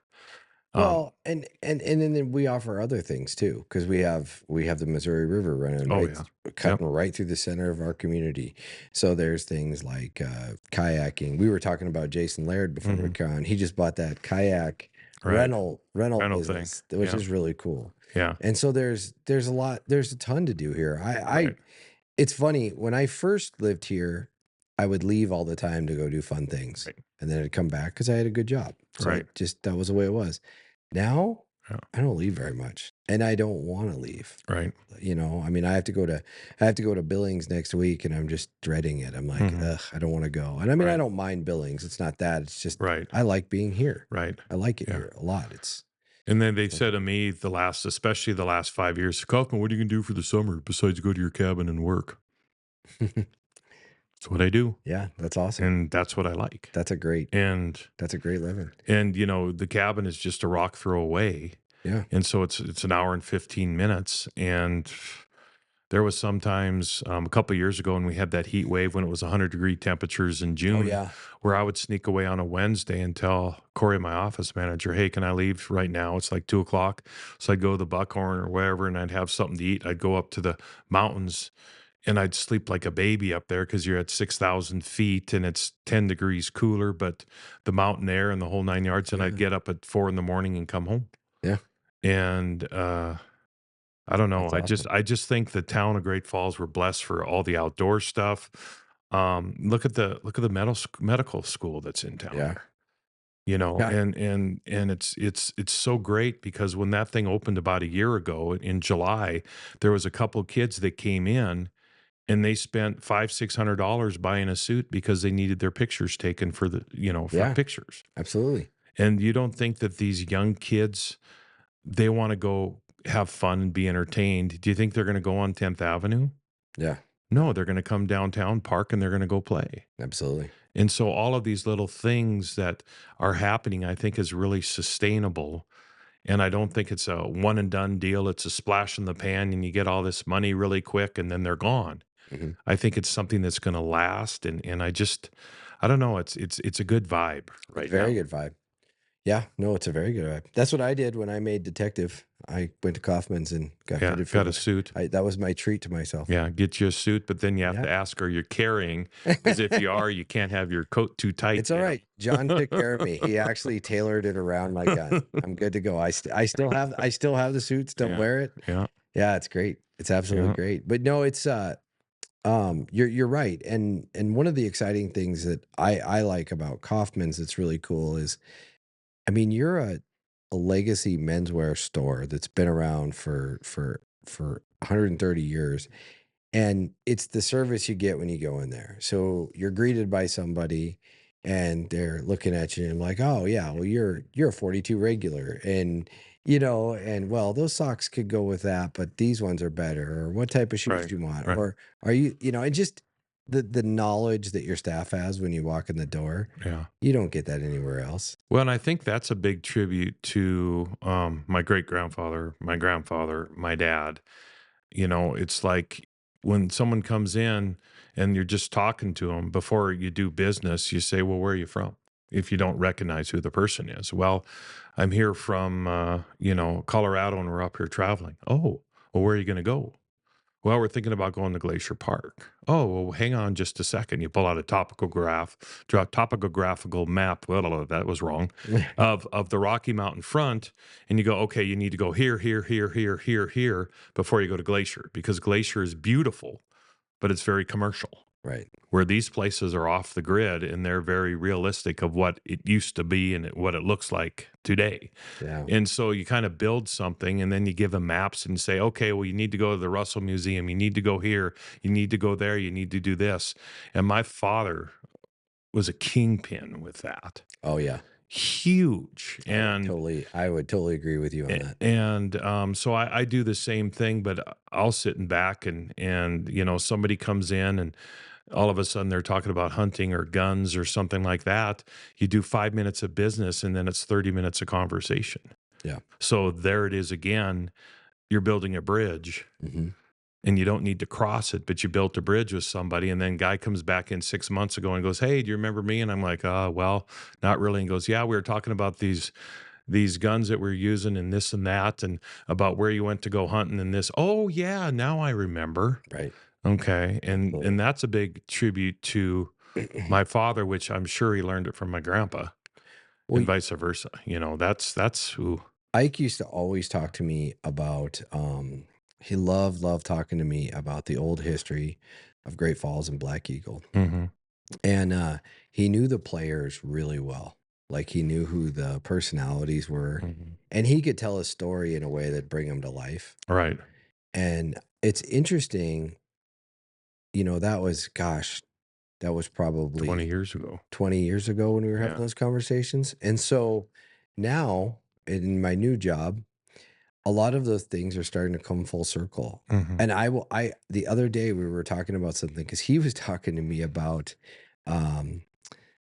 Well, and then we offer other things too, because we have the Missouri River running Oh, right, yeah. cutting right through the center of our community. So there's things like kayaking. We were talking about Jason Laird before we came on. He just bought that kayak Right. rental Rental business, thing. which Yeah. is really cool. Yeah. And so there's a ton to do here. Right. It's funny, when I first lived here, I would leave all the time to go do fun things, Right. and then I'd come back because I had a good job. So Right. that was the way it was. Now Yeah. I don't leave very much, and I don't want to leave. Right. I mean, I have to go to Billings next week, and I'm just dreading it. I'm like, ugh, I don't want to go. And I mean, I Right. don't mind Billings. It's not that. It's just Right. I like being here. Right. I like it Yeah. here a lot. It's And then they said to me especially the last 5 years, Kaufman, what are you going to do for the summer besides go to your cabin and work? That's what I do. yeah, that's awesome. And that's what I like. That's a great And living. the cabin is just a rock throw away. Yeah. And so it's an hour and 15 minutes. And there was sometimes a couple of years ago when we had that heat wave when it was 100-degree temperatures in June, Oh yeah. where I would sneak away on a Wednesday and tell Corey, my office manager, hey, can I leave right now? It's like 2:00. So I'd go to the Buckhorn or wherever, and I'd have something to eat. I'd go up to the mountains, and I'd sleep like a baby up there because you're at 6,000 feet and it's 10 degrees cooler, but the mountain air and the whole 9 yards. And I'd get up at 4 in the morning and come home. Yeah. And I don't know. That's awesome. I just think the town of Great Falls, we're blessed for all the outdoor stuff. Look at the medical school that's in town. Yeah. there. Yeah. And it's so great because when that thing opened about a year ago in July, there was a couple kids that came in and they spent $500-600 buying a suit because they needed their pictures taken for Yeah. pictures. Absolutely. And you don't think that these young kids, they want to go have fun and be entertained. Do you think they're going to go on 10th Avenue? Yeah. No, they're going to come downtown, park, and they're going to go play. Absolutely. And so all of these little things that are happening, I think is really sustainable. And I don't think it's a one and done deal. It's a splash in the pan and you get all this money really quick and then they're gone. hmm I think it's something that's going to last. And I don't know. It's a good vibe right now. Very good vibe. Yeah, no, it's a very good vibe. That's what I did when I made detective. I went to Kaufman's and got Yeah, fitted for got a it. suit. That was my treat to myself. Yeah, get you a suit, but then you have Yeah. to ask her you're carrying, because if you are, you can't have your coat too tight. It's all right. John took care of me. He actually tailored it around my gun. I'm good to go. I still have the suit. Still Yeah. wear it. Yeah. Yeah, it's great. It's absolutely Yeah. great. But no, it's you're right. And one of the exciting things that I like about Kaufman's that's really cool is, I mean, you're a legacy menswear store that's been around for 130 years, and it's the service you get when you go in there. So you're greeted by somebody, and they're looking at you and like, oh yeah, well you're a 42 regular, and and well, those socks could go with that, but these ones are better. Or what type of shoes Right. do you want? Right. Or are you, and just the knowledge that your staff has when you walk in the door, Yeah. you don't get that anywhere else. Well, and I think that's a big tribute to my great grandfather, my grandfather, my dad. It's like when someone comes in and you're just talking to them before you do business, you say, well, where are you from? If you don't recognize who the person is. Well, I'm here from, Colorado and we're up here traveling. Oh, well, where are you going to go? Well, we're thinking about going to Glacier Park. Oh, well, hang on just a second. You pull out a topographical map. Well, that was wrong. Of the Rocky Mountain front, and you go, okay, you need to go here, here, here, here, here, here before you go to Glacier, because Glacier is beautiful, but it's very commercial. Right. Where these places are off the grid and they're very realistic of what it used to be and what it looks like today. Yeah. And so you kind of build something and then you give them maps and say, okay, well, you need to go to the Russell Museum. You need to go here. You need to go there. You need to do this. And my father was a kingpin with that. Oh yeah. Huge. And I would totally agree with you on that. and so I do the same thing, but I'll sit in back and somebody comes in and all of a sudden they're talking about hunting or guns or something like that. You do 5 minutes of business and then it's 30 minutes of conversation. Yeah. So there it is again. You're building a bridge Hmm. and you don't need to cross it, but you built a bridge with somebody. And then guy comes back in 6 months ago and goes, hey, do you remember me? And I'm like, well, not really. And goes, yeah, we were talking about these guns that we're using and this and that, and about where you went to go hunting and this. Oh yeah, now I remember. Right. Okay. And Absolutely. that's a big tribute to my father, which I'm sure he learned it from my grandpa, Well, and vice versa. That's who. Ike used to always talk to me about, he loved talking to me about the old history of Great Falls and Black Eagle. Mhm. And he knew the players really well. Like he knew who the personalities were. Mhm. And he could tell a story in a way that bring him to life. Right. And it's interesting, that was, that was 20 probably years ago. 20 years ago when we were having Yeah. those conversations. And so now in my new job, a lot of those things are starting to come full circle. Mhm. And the other day we were talking about something because he was talking to me about, um,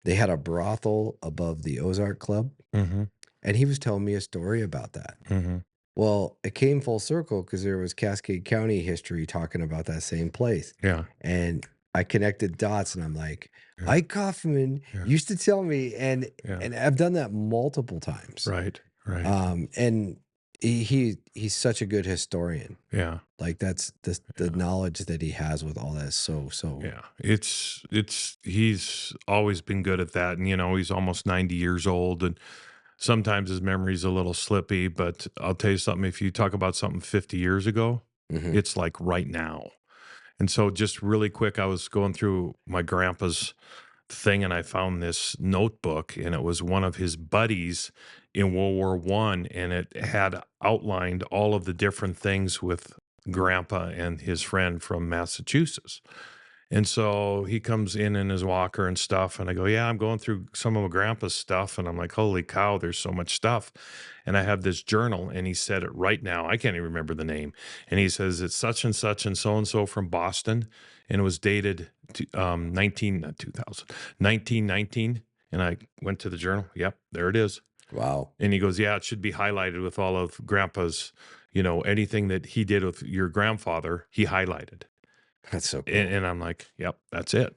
they had a brothel above the Ozark Club, Mhm. and he was telling me a story about that. Mhm. Well, it came full circle because there was Cascade County history talking about that same place. Yeah. And I connected dots and I'm like, Yeah. Ike Kaufman Yeah. used to tell me, and Yeah. I've done that multiple times. Right. Right. And he's such a good historian. Yeah. Like that's the knowledge that he has with all that is so Yeah. He's always been good at that. And he's almost 90 years old, and sometimes his memory's a little slippy, but I'll tell you something, if you talk about something 50 years ago, Mhm. it's like right now. And so just really quick, I was going through my grandpa's thing and I found this notebook, and it was one of his buddies in World War One, and it had outlined all of the different things with grandpa and his friend from Massachusetts. And so he comes in his walker and stuff. And I go, yeah, I'm going through some of my grandpa's stuff. And I'm like, holy cow, there's so much stuff. And I have this journal, and he said it right now. I can't even remember the name. And he says, it's such and so from Boston. And it was dated to, 19, not 2000, 1919. And I went to the journal. Yep, there it is. Wow. And he goes, yeah, it should be highlighted with all of grandpa's, anything that he did with your grandfather, he highlighted. That's so cool. And I'm like, yep, that's it.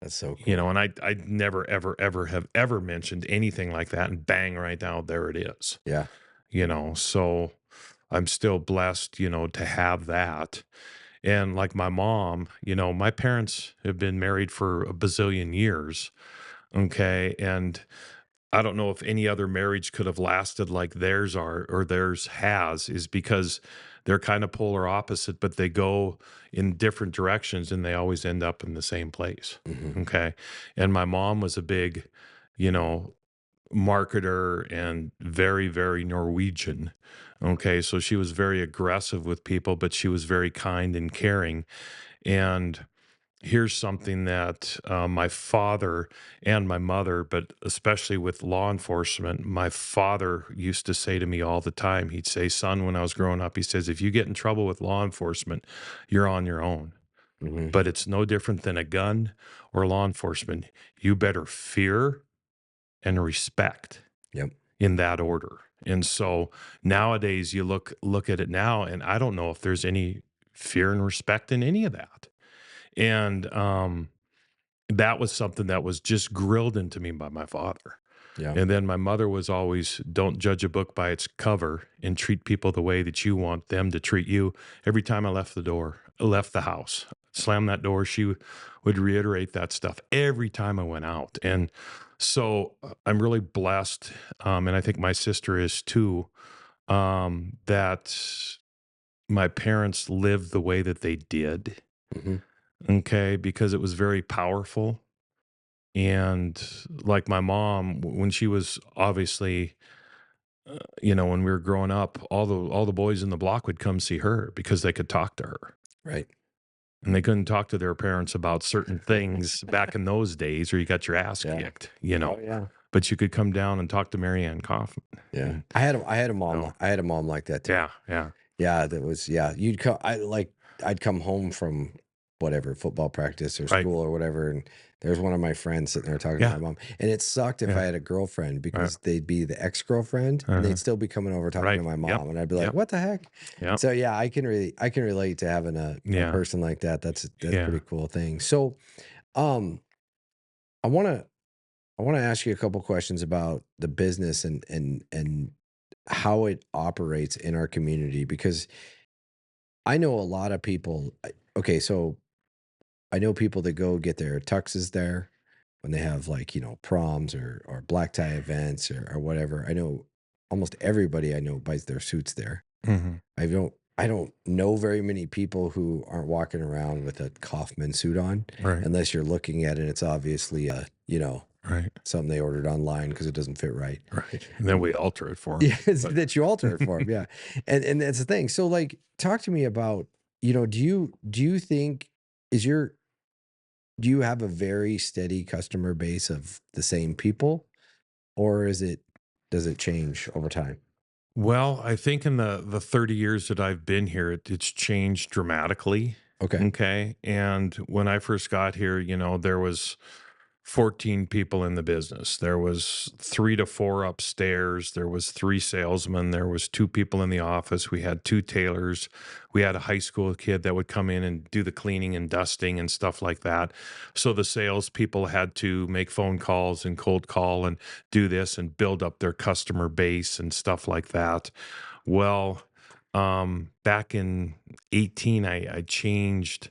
That's so cool. And I never, ever, ever have ever mentioned anything like that. And bang, right now, there it is. Yeah. So I'm still blessed, to have that. And like my mom, my parents have been married for a bazillion years. Okay. And I don't know if any other marriage could have lasted like theirs are or theirs has, is because they're kind of polar opposite, but they go in different directions and they always end up in the same place. Mhm. Okay. And my mom was a big, you know, marketer and very, very Norwegian. Okay. So she was very aggressive with people, but she was very kind and caring. And here's something that my father and my mother, but especially with law enforcement, my father used to say to me all the time. He'd say, son, when I was growing up, he says, if you get in trouble with law enforcement, you're on your own. Mhm. But it's no different than a gun or law enforcement. You better fear and respect Yep. in that order. And so nowadays you look at it now, and I don't know if there's any fear and respect in any of that. And that was something that was just grilled into me by my father. Yeah. And then my mother was always, don't judge a book by its cover and treat people the way that you want them to treat you. Every time I left the house, slammed that door, she would reiterate that stuff every time I went out. And so I'm really blessed, and I think my sister is too, that my parents lived the way that they did. Hmm. Okay, because it was very powerful. And like my mom, when she was obviously, when we were growing up, all the boys in the block would come see her because they could talk to her, Right. and they couldn't talk to their parents about certain things back in those days, or you got your ass Yeah. kicked, Oh yeah. But you could come down and talk to Marianne Kaufman. Yeah. And, I had a mom. no, I had a mom like that too. yeah, yeah, Yeah. That was, yeah. You'd come, I'd come home from whatever, football practice or right, school or whatever. And there's one of my friends sitting there talking to my yeah, mom. And it sucked if I yeah, had a girlfriend right, because they'd be the ex-girlfriend and uh-huh, they'd still be coming over talking to right, my yep, mom. And I'd be like, yep, what the heck? yep, So yeah, I can relate to having a yeah, person like that. That's yeah. pretty cool thing. So, um, I want to, I want to ask you a couple questions about the business and how it operates in our community because I know a lot of people. Okay, so I know people that go get their tuxes there when they have like proms or black tie events or whatever. I know almost everybody I know buys their suits there. Hmm. I don't know very many people who aren't walking around with a Kaufman suit on Right, unless you're looking at it. It's obviously right, something they ordered online because it doesn't fit right. right. And then we alter it for Yeah, them. that you alter it for them. Yeah, and that's the thing. So like, talk to me about do you think is your do you have a very steady customer base of the same people, or does it change over time? Well, I think in the 30 years that I've been here, it's changed dramatically. Okay, Okay. And when I first got here, there was 14 people in the business. There was 3 to 4 upstairs. There was 3 salesmen. There was 2 people in the office. We had 2 tailors. We had a high school kid that would come in and do the cleaning and dusting and stuff like that. So the salespeople had to make phone calls and cold call and do this and build up their customer base and stuff like that. Well, back in 18, I changed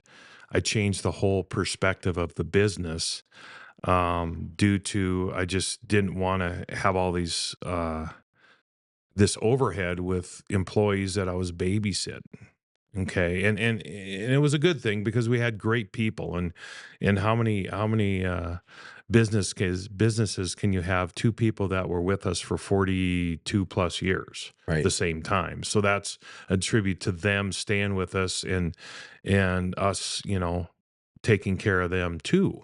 the whole perspective of the business, due to I just didn't want to have all this overhead with employees that I was babysitting. Okay, and it was a good thing because we had great people, and how many businesses can you have 2 people that were with us for 42 plus years at right. the same time? So that's a tribute to them staying with us and us, taking care of them too.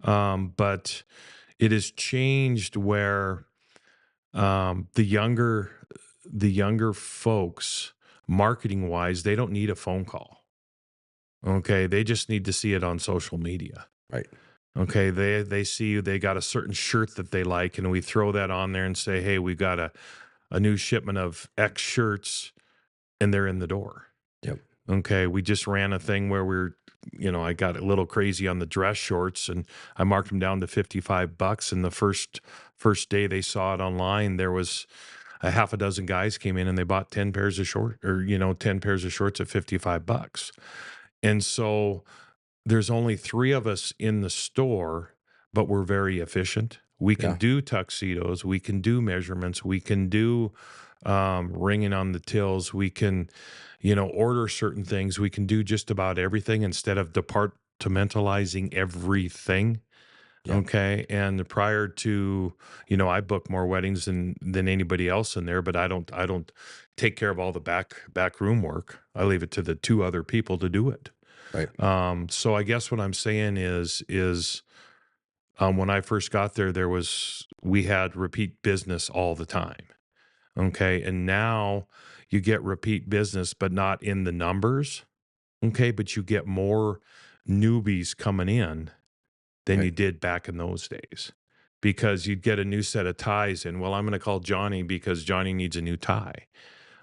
But it has changed where, the younger folks, marketing wise, they don't need a phone call. Okay, they just need to see it on social media. Right. Okay, they see they got a certain shirt that they like, and we throw that on there and say, hey, we got a new shipment of X shirts, and they're in the door. Yep. Okay, we just ran a thing where I got a little crazy on the dress shorts, and I marked them down to $55. And the first day they saw it online, there was a half a dozen guys came in and they bought 10 pairs of 10 pairs of shorts at $55. And so there's only 3 of us in the store, but we're very efficient. We can Yeah. do tuxedos, we can do measurements, we can do, ringing on the tills, we can, order certain things. We can do just about everything instead of departmentalizing everything. Yeah. Okay. And prior to, I book more weddings than anybody else in there, but I don't take care of all the back room work. I leave it to the 2 other people to do it. Right. So I guess what I'm saying is when I first got there, we had repeat business all the time. Okay. And now you get repeat business, but not in the numbers. Okay. But you get more newbies coming in than Right. you did back in those days because you'd get a new set of ties in. Well, I'm going to call Johnny because Johnny needs a new tie.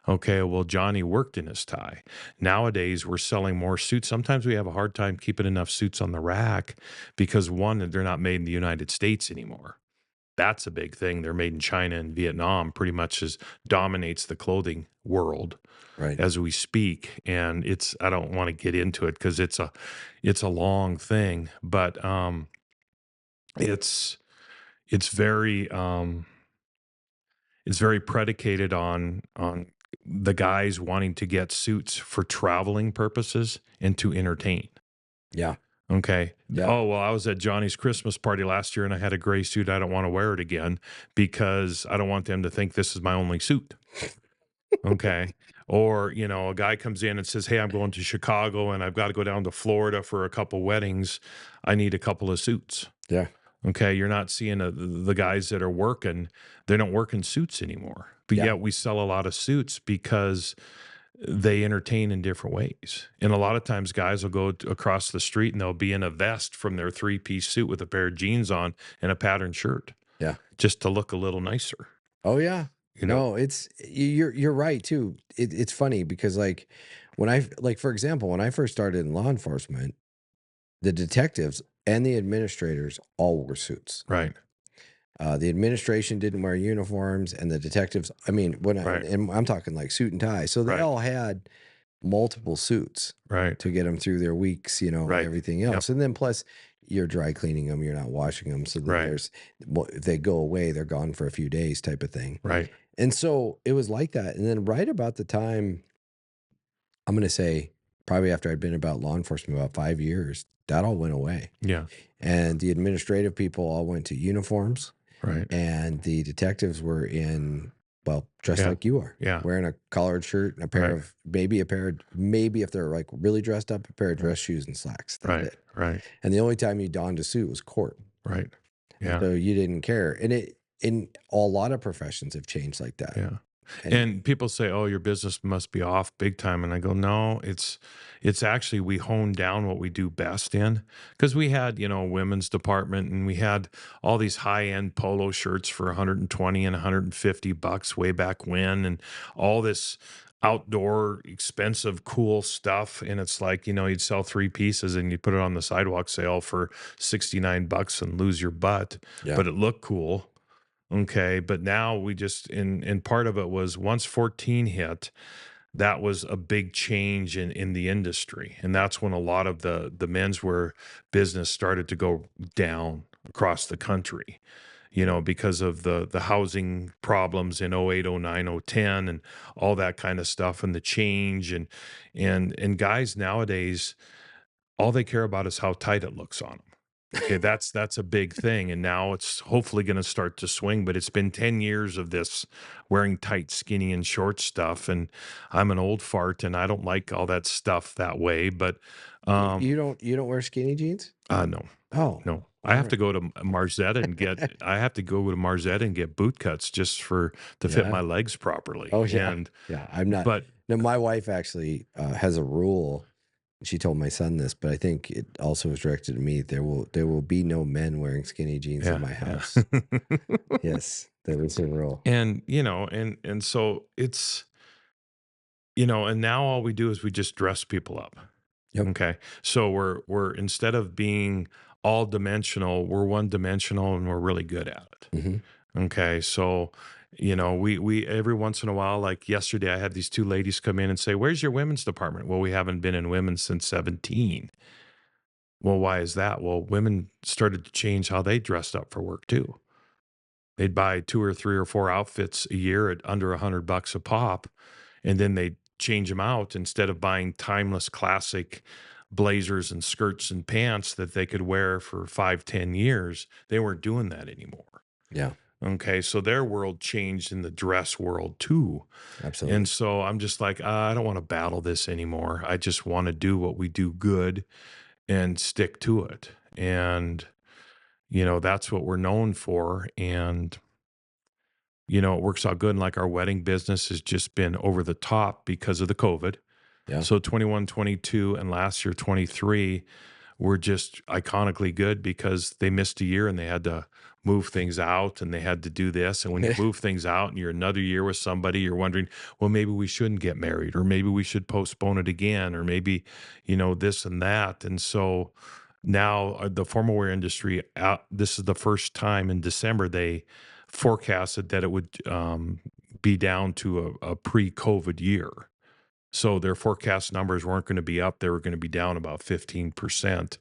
Okay, well, Johnny worked in his tie. Nowadays, we're selling more suits. Sometimes we have a hard time keeping enough suits on the rack because one, they're not made in the United States anymore. that's a big thing. They're made in China and Vietnam, pretty much dominates the clothing world Right. as we speak. And I don't want to get into it because it's a long thing, but it's it's very it's very predicated on the guys wanting to get suits for traveling purposes and to entertain. Yeah. Okay. Yeah. Oh, well, I was at Johnny's Christmas party last year and I had a gray suit. I don't want to wear it again because I don't want them to think this is my only suit. Okay. Or, a guy comes in and says, "Hey, I'm going to Chicago and I've got to go down to Florida for a couple weddings. I need a couple of suits." Yeah. Okay. You're not seeing the guys that are working, they don't work in suits anymore. But Yeah. yet we sell a lot of suits because they entertain in different ways. And a lot of times guys will go across the street and they'll be in a vest from their 3-piece suit with a pair of jeans on and a patterned shirt Yeah. just to look a little nicer. Oh yeah. You know? No, you're right too. It's funny because like for example, when I first started in law enforcement, the detectives and the administrators all wore suits. Right. The administration didn't wear uniforms, and the detectives. I mean, Right. and I'm talking like suit and tie. So they Right. all had multiple suits Right. to get them through their weeks, Right. everything Yep. else. And then plus you're dry cleaning them, you're not washing them. So then Right. if they go away, they're gone for a few days type of thing. Right. And so it was like that. And then right about the time, I'm going to say probably after I'd been about law enforcement about 5 years, that all went away. Yeah. And the administrative people all went to uniforms, Right. and the detectives were dressed Yeah. like you are. Yeah. Wearing a collared shirt and a pair Right. of, maybe if they're like really dressed up, a pair of dress shoes and slacks. That's Right. it. Right. And the only time you donned a suit was court. Right. Yeah. So you didn't care. And in a lot of professions have changed like that. Yeah. And And people say, "Oh, your business must be off big time." And I go, "No, it's actually we honed down what we do best in because we had, a women's department and we had all these high-end polo shirts for 120 and $150 way back when and all this outdoor expensive cool stuff and it's like, you'd sell 3 pieces and you put it on the sidewalk sale for $69 and lose your butt, yeah, but it looked cool. Okay, but now we just and part of it was once 14 hit, that was a big change in the industry. And that's when a lot of the menswear business started to go down across the country, because of the housing problems in '08, '09, '10 and all that kind of stuff and the change and guys nowadays all they care about is how tight it looks on them. Okay, that's a big thing, and now it's hopefully going to start to swing. But it's been 10 years of this wearing tight, skinny, and short stuff, and I'm an old fart, and I don't like all that stuff that way. But you don't wear skinny jeans? no, Oh, no, all I have to right. go to Marzetta and get I have to go to Marzetta and get boot cuts just to fit Yeah. my legs properly. Oh yeah. And Yeah. I'm not. but No, my wife actually has a rule. She told my son this, but I think it also was directed at me. There will be no men wearing skinny jeans in yeah, my yeah. house. Yes, that is a rule. And and so it's and now all we do is we just dress people up. Yep. Okay. So we're instead of being all dimensional, we're one dimensional and we're really good at it. Hmm. Okay. So, we every once in a while, like yesterday, I had these 2 ladies come in and say, "Where's your women's department?" Well, we haven't been in women's since 17. Well, why is that? Well, women started to change how they dressed up for work too. They'd buy 2 or 3 or 4 outfits a year at under $100 a pop, and then they'd change them out instead of buying timeless classic blazers and skirts and pants that they could wear for 5, 10 years. They weren't doing that anymore. Yeah, Okay, so their world changed in the dress world too. absolutely. And so I'm just like, I don't want to battle this anymore. I just want to do what we do good and stick to it. And, that's what we're known for. And, it works out good. And like our wedding business has just been over the top because of the COVID. Yeah. So 21, 22, and last year, 23 were just iconically good because they missed a year and they had to move things out and they had to do this. And when you move things out and you're another year with somebody, you're wondering, well, maybe we shouldn't get married or maybe we should postpone it again or maybe, this and that. And so Now the formal wear industry, this is the first time in December they forecasted that it would be down to a pre-COVID year. So their forecast numbers weren't going to be up; they were going to be down about 15%,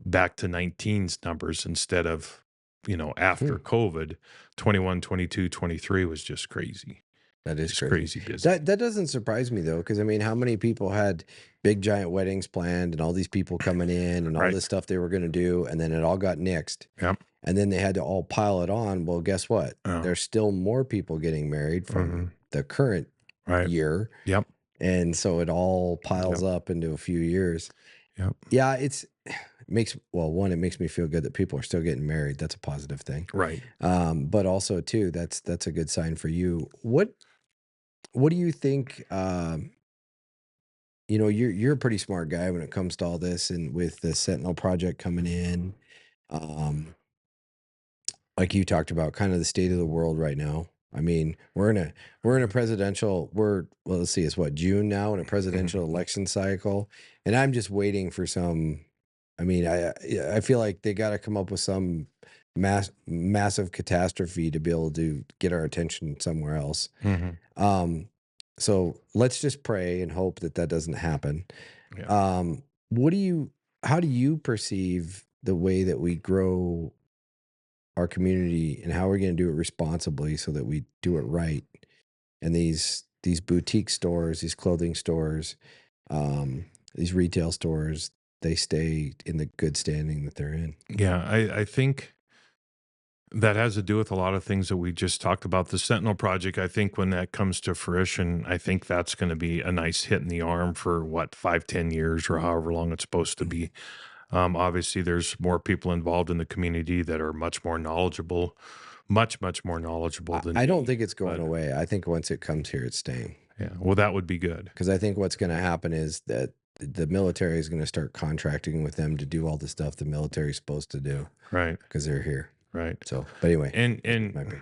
back to 19's numbers instead of, Hmm. after COVID. 21, 22, 23 was just crazy, That is just crazy. crazy busy. That doesn't surprise me though, because I mean, how many people had big giant weddings planned and all these people coming in and all Right. this stuff they were going to do, and then it all got nixed, Yep. and then they had to all pile it on. Well, guess what? Oh. There's still more people getting married from the current Right. year, Yep. and so it all piles Yep. up into a few years. Yep. Yeah, it makes it makes me feel good that people are still getting married. That's a positive thing. Right. But also too, that's a good sign for you. What do you think? You're a pretty smart guy when it comes to all this, and with the Sentinel project coming in, um, like you talked about, kind of the state of the world right now. I mean, we're in a presidential. Well, let's see, it's what, June now, in a presidential election cycle, and I'm just waiting for some. I mean, I feel like they got to come up with some massive catastrophe to be able to get our attention somewhere else. Mm-hmm. So let's just pray and hope that doesn't happen. Yeah. What do you? How do you perceive the way that we grow our community, and how are we going to do it responsibly so that we do it right? And these boutique stores, these clothing stores, these retail stores, they stay in the good standing that they're in. Yeah. I think that has to do with a lot of things that we just talked about. The Sentinel project, I think when that comes to fruition, I think that's going to be a nice hit in the arm for what, 5, 10 years or however long it's supposed to be. Obviously, there's more people involved in the community that are much more knowledgeable, much more knowledgeable than I don't me. think it's going But away. I think once it comes here, it's staying. yeah, well, that would be good. Because I think what's going to happen is that the military is going to start contracting with them to do all the stuff the military is supposed to do Right, because they're here. right. So, but anyway, And might be.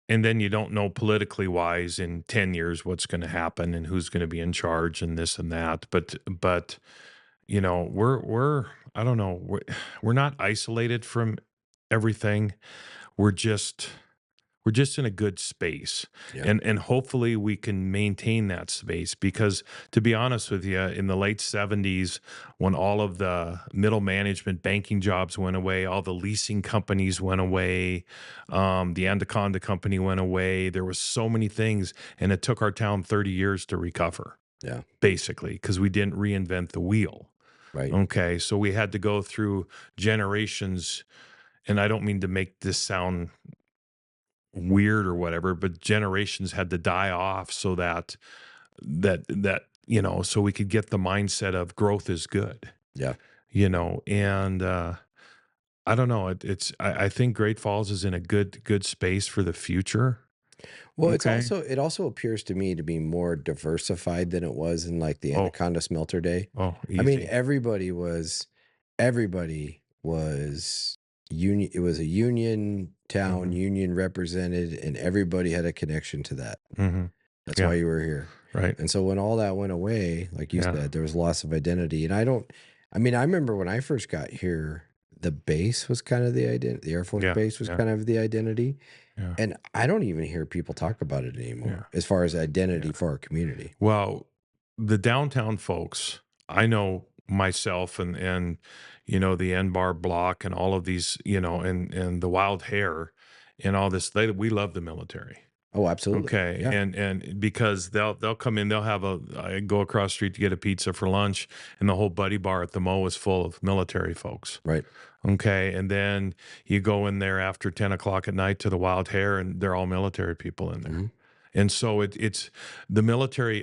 and then you don't know politically wise in 10 years what's going to happen and who's going to be in charge and this and that. But we're I don't know, we're not isolated from everything. We're just in a good space. Yeah. And hopefully we can maintain that space, because to be honest with you, in the late 70s, when all of the middle management banking jobs went away, all the leasing companies went away, the Anaconda company went away, there was so many things, and it took our town 30 years to recover. Yeah. Basically, because we didn't reinvent the wheel. Right. Okay, so we had to go through generations, and I don't mean to make this sound weird or whatever, but generations had to die off so that so we could get the mindset of growth is good. Yeah. And I don't know, I think Great Falls is in a good space for the future. Well, Okay. it also appears to me to be more diversified than it was in like the Oh. Anaconda smelter day. Oh, I mean, easy. everybody was union. It was a union town, Mhm. union represented, and everybody had a connection to that. Mm-hmm. That's Yeah. why you were here. Right. And so when all that went away, like you Yeah. said, there was loss of identity. And I remember when I first got here, the base was kind of the identity. The Air Force Yeah. base was Yeah. kind of the identity. Yeah. And I don't even hear people talk about it anymore Yeah. as far as identity Yeah. for our community. Well, the downtown folks, I know myself and the N Bar block and all of these, and the Wild Hare and all this, we love the military. Oh, absolutely. Okay. Yeah. And because they'll come in, I go across the street to get a pizza for lunch, and the whole buddy bar at the Mo is full of military folks. Right. Okay. And then you go in there after 10 o'clock at night to the Wild Hare, and they're all military people in there. Mhm. And so it's the military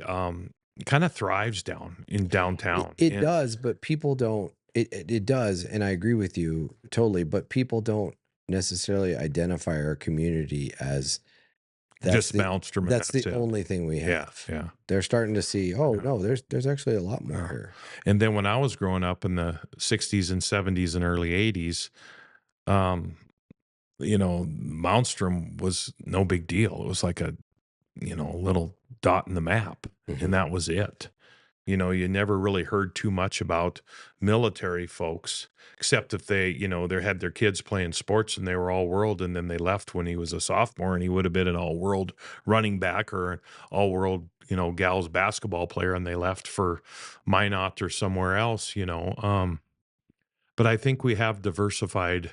kind of thrives in downtown. It does, but people don't. It does, and I agree with you totally. But people don't necessarily identify our community as Just Malmstrom. And that's the it. only thing we have. Yeah. They're starting to see. Oh Yeah. no, there's actually a lot more Yeah. here. And then when I was growing up in the 60s and 70s and early 80s, Malmstrom was no big deal. It was like a little dot in the map, Mhm. and that was it. You never really heard too much about military folks, except if they had their kids playing sports and they were all world, and then they left when he was a sophomore, and he would have been an all world running back or an all world, gals basketball player, and they left for Minot or somewhere else. But I think we have diversified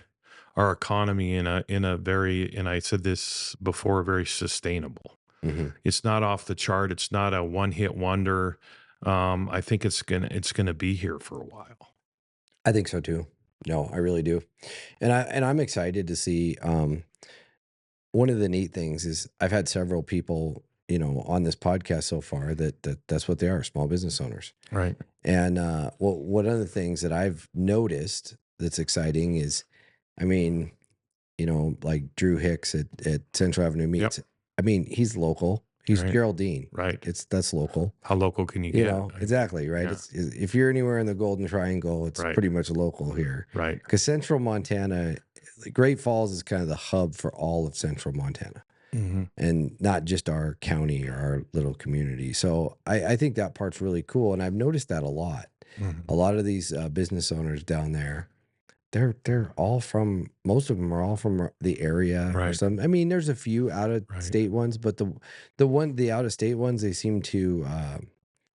our economy in a very, and I said this before, very sustainable. Hmm. It's not off the chart. It's not a one hit wonder. I think it's gonna be here for a while. I think so too. No, I really do. And I'm excited to see. One of the neat things is I've had several people, on this podcast so far that's what they are, small business owners. Right. And well, one of the things that I've noticed that's exciting is, I mean, like Drew Hicks at Central Avenue Yep. Meats. I mean, he's local. He's Right. Geraldine. Right. That's local. How local can you get? Exactly, right? Yeah. If you're anywhere in the Golden Triangle, it's Right. pretty much local here. Right. Because Central Montana, Great Falls is kind of the hub for all of Central Montana, Hmm. and not just our county or our little community. So I think that part's really cool, and I've noticed that a lot. Hmm. A lot of these business owners down there, they're all from. Most of them are all from the area or Right. some. I mean, there's a few out of Right. state ones, but the out of state ones, they seem to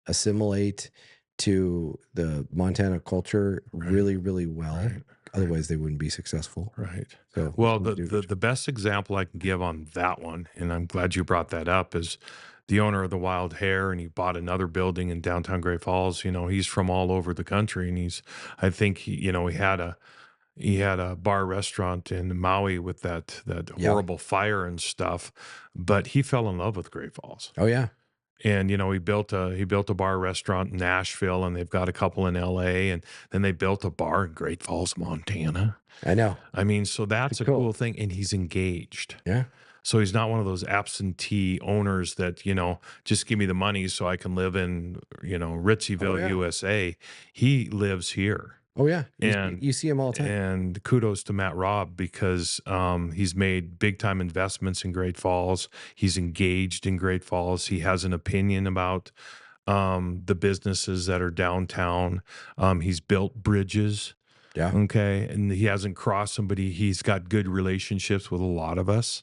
assimilate to the Montana culture Right. really, really well. Right. Otherwise, they wouldn't be successful. Right. So, Well, the best example I can give on that one, and I'm glad you brought that up, is the owner of the Wild Hare, and he bought another building in downtown Great Falls. He's from all over the country, and I think he had a bar restaurant in Maui with that Yeah. horrible fire and stuff, but he fell in love with Great Falls. Oh yeah, And he built a bar restaurant in Nashville, and they've got a couple in LA, and then they built a bar in Great Falls, Montana. I know. I mean, so that's a Cool. cool thing, and he's engaged. Yeah, So he's not one of those absentee owners that, just give me the money so I can live in, Ritzieville, yeah. USA. He lives here. oh yeah. And You see them all the time. And kudos to Matt Robb, because he's made big time investments in Great Falls. He's engaged in Great Falls. He has an opinion about the businesses that are downtown. He's built bridges. Yeah, Okay. And he hasn't crossed somebody. He's got good relationships with a lot of us.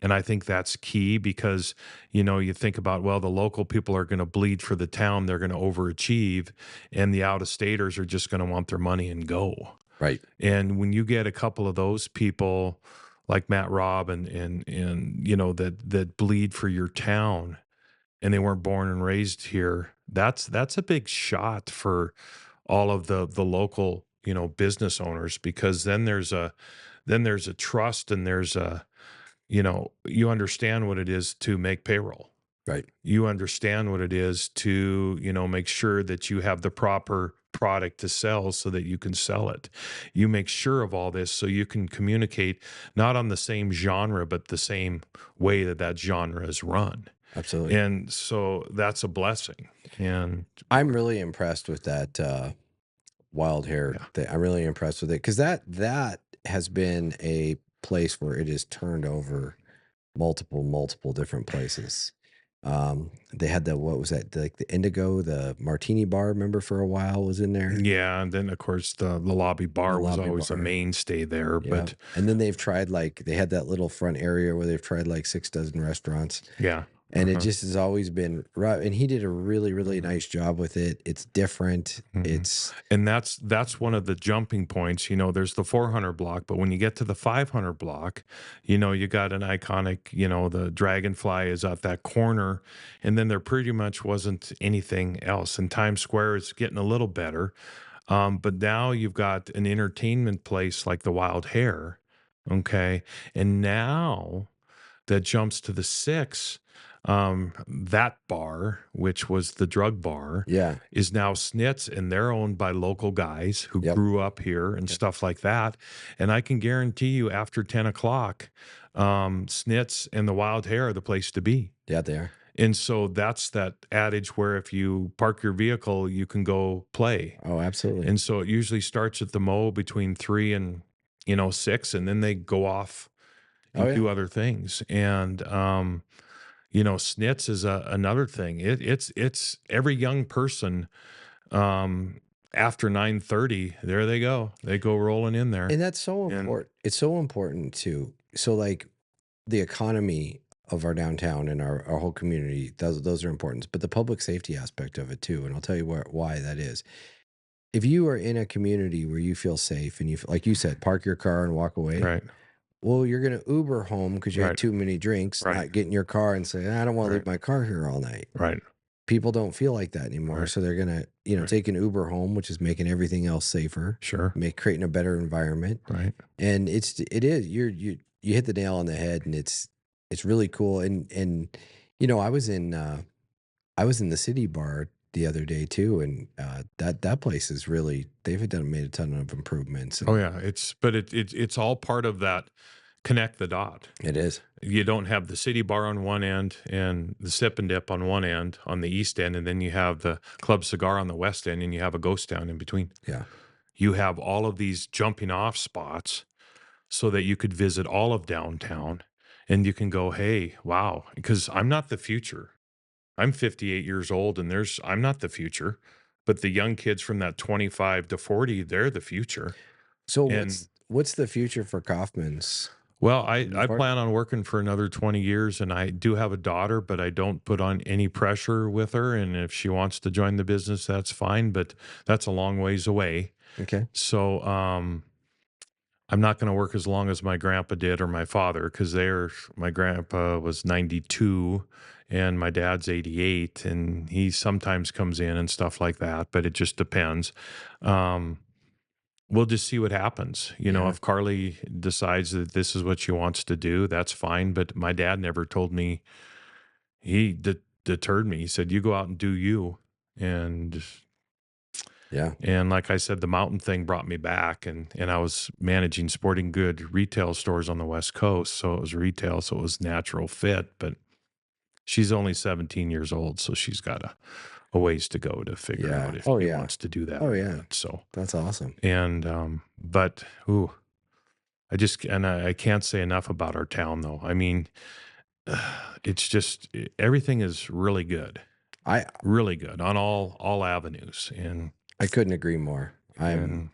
And I think that's key because, you think about, well, the local people are going to bleed for the town. They're going to overachieve, and the out-of-staters are just going to want their money and go. right. And when you get a couple of those people like Matt Robb and that bleed for your town, and they weren't born and raised here, that's a big shot for all of the local, business owners, because then there's a trust, and there's you understand what it is to make payroll. Right. You understand what it is to, make sure that you have the proper product to sell so that you can sell it. You make sure of all this so you can communicate not on the same genre, but the same way that genre is run. Absolutely. And so that's a blessing. And I'm really impressed with that Wild Hare Yeah. thing. I'm really impressed with it because that has been a place where it has turned over multiple different places. They had what was that, like the Indigo, the Martini bar, remember, for a while was in there. yeah, and then of course the lobby bar was lobby always a bar. mainstay there. Yeah. But And then they've tried, they had that little front area where they've tried like 6 dozen restaurants. yeah. And it Uh-huh. just has always been right. And he did a really, really nice job with it. It's different. Mhm. It's And that's one of the jumping points. There's the 400 block, but when you get to the 500 block, you got an iconic, the Dragonfly is at that corner, and then there pretty much wasn't anything else. And Times Square is getting a little better, but now you've got an entertainment place like the Wild Hare, okay, and now that jumps to the 6. That bar, which was the drug bar, yeah, is now Snitz, and they're owned by local guys who Yep. grew up here and stuff like that. And I can guarantee you, after 10 o'clock, Snitz and the Wild Hare are the place to be. yeah, they are. And so that's that adage where if you park your vehicle, you can go play. Oh, absolutely. And so it usually starts at the Mo between 3 and 6, and then they go off and Oh, yeah. do other things. And SNITS is another thing. It's every young person, um, after 9:30, there they go. They go rolling in there. And that's so And important. It's so important too. So like the economy of our downtown and our whole community, those are important. But the public safety aspect of it too, and I'll tell you why that is. If you are in a community where you feel safe and like you said, park your car and walk away, right, well, you're gonna Uber home because you had right, too many drinks, right, not get in your car and say, I don't want to right, leave my car here all night. right, People don't feel like that anymore. right, So they're gonna, right. take an Uber home, which is making everything else safer, Sure. creating a better environment. Right. And it is, you hit the nail on the head, and it's really cool. And I was in the city bar the other day too, and that place is really, they've made a ton of improvements, Oh and yeah. It's all part of that connect the dot. it is. You don't have the city bar on one end and the sip and dip on one end on the east end, and then you have the club cigar on the west end, and you have a ghost town in between. Yeah. You have all of these jumping off spots so that you could visit all of downtown, and you can go, hey, wow, because I'm not the future. I'm 58 years old, and I'm not the future, but the young kids from that 25 to 40, they're the future. So And what's the future for Kaufman's? well, I Part? plan on working for another 20 years, and I do have a daughter, but I don't put on any pressure with her. And if she wants to join the business, that's fine, but that's a long ways away. Okay. So, I'm not going to work as long as my grandpa did or my father, because my grandpa was 92 and my dad's 88, and he sometimes comes in and stuff like that, but it just depends. Um, we'll just see what happens. Yeah. If Carly decides that this is what she wants to do, that's fine. But my dad never told me, he deterred me. He said, you go out and do you. And Yeah. And like I said, the mountain thing brought me back, and I was managing sporting good retail stores on the West Coast. So it was retail, so it was natural fit. But she's only 17 years old, so she's got a ways to go to figure Yeah. out if Oh she yeah. wants to do that Oh or yeah. not. So, That's awesome. and but I can't say enough about our town though. I mean, it's just everything is really good, I really good on all avenues, I couldn't agree more. and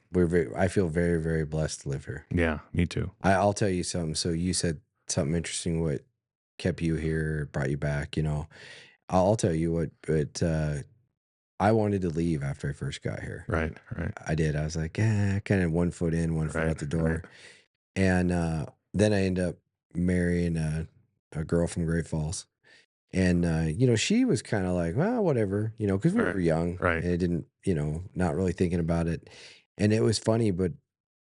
I feel very, very blessed to live here. yeah, me too. I'll tell you something. So you said something interesting. What kept you here, brought you back? I'll tell you what. But I wanted to leave after I first got here. Right, right, I did. I was like, kind of one foot in, one foot out the door. right. And then I ended up marrying a girl from Great Falls. And, she was kind of like, well, whatever, because we were Right, young right. and it didn't, not really thinking about it. And it was funny, but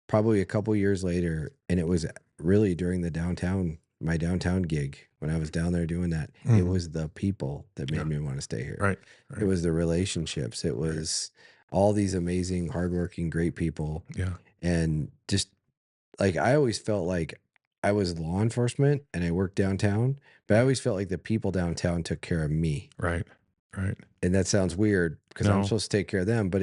probably a couple years later, and it was really during my downtown gig when I was down there doing that, it Mhm. was the people that made Yeah. me want to stay here. Right, It right. was the relationships. It was all these amazing, hardworking, great people. Yeah, And just like, I always felt like I was law enforcement and I worked downtown, but I always felt like the people downtown took care of me. right, right. And that sounds weird because I'm No, supposed to take care of them, but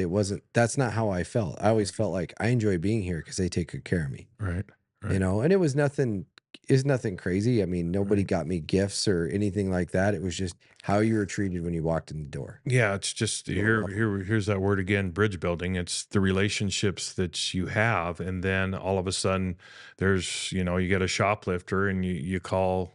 that's not how I felt. I always felt like I enjoy being here because they take good care of me, right, right, and it's nothing crazy. I mean, nobody right. got me gifts or anything like that. It was just how you were treated when you walked in the door. Yeah, it's just A little here's that word again, bridge building. It's the relationships that you have, and then all of a sudden, there's you get a shoplifter, and you call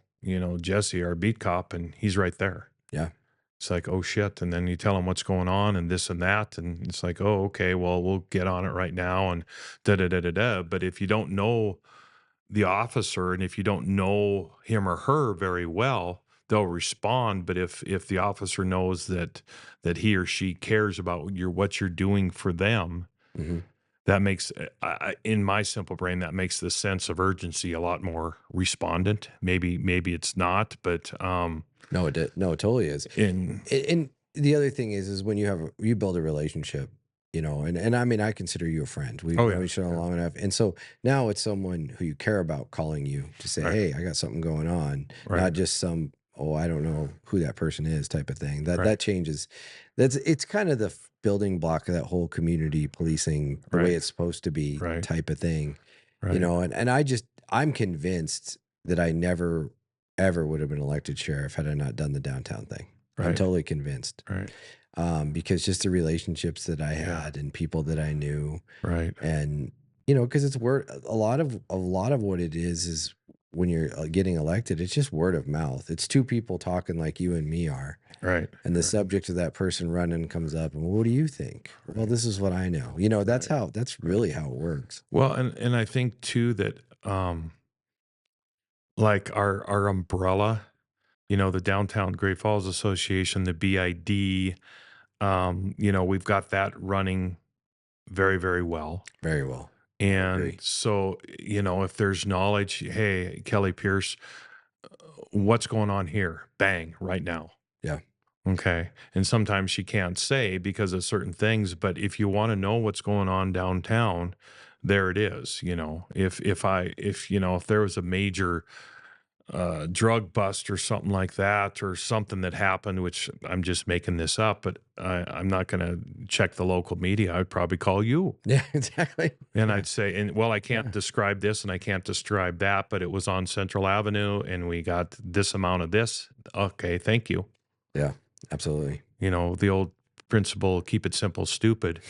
Jesse, our beat cop, and he's right there. Yeah. It's like, oh shit. And then you tell them what's going on and this and that. And it's like, oh, okay, well, we'll get on it right now and da da da da da. But if you don't know the officer and if you don't know him or her very well, they'll respond. But if the officer knows that he or she cares about what you're doing for them, hmm that makes in my simple brain, that makes the sense of urgency a lot more respondent. Maybe it's not, but No, it did. No, it totally is. in And the other thing is when you build a relationship, and I mean, I consider you a friend. We've oh known yeah, each other yeah, long enough. And so now it's someone who you care about calling you to say, right, hey, I got something going on, right, not just I don't know who that person is type of thing. That, right, that changes. It's kind of the building block of that whole community policing, the way right, it's supposed to be right, type of thing, right. and I'm convinced that I never ever would have been elected sheriff had I not done the downtown thing. I'm Right. totally convinced. Right. Because just the relationships that I had and people that I knew, Right. and because it's word. A lot of what it is when you're getting elected, it's just word of mouth. It's two people talking like you and me are, Right. and the subject of that person running comes up, and what do you think? Well, this is what I know. That's really how it works. Well, and I think too that like our umbrella, the Downtown Great Falls Association, the BID, we've got that running very, very well. Very well. And agree. so, if there's knowledge, hey, Kelly Pierce, what's going on here? Bang, right now. Yeah. Okay. And sometimes she can't say because of certain things, but if you want to know what's going on downtown, there it is. If there was a major drug bust or something like that, or something that happened, which I'm just making this up, but I'm not going to check the local media. I'd probably call you. Yeah, exactly. And Yeah. I'd say, I can't describe this and I can't describe that, but it was on Central Avenue and we got this amount of this. Okay, thank you. Yeah, absolutely. The old principle, keep it simple, stupid,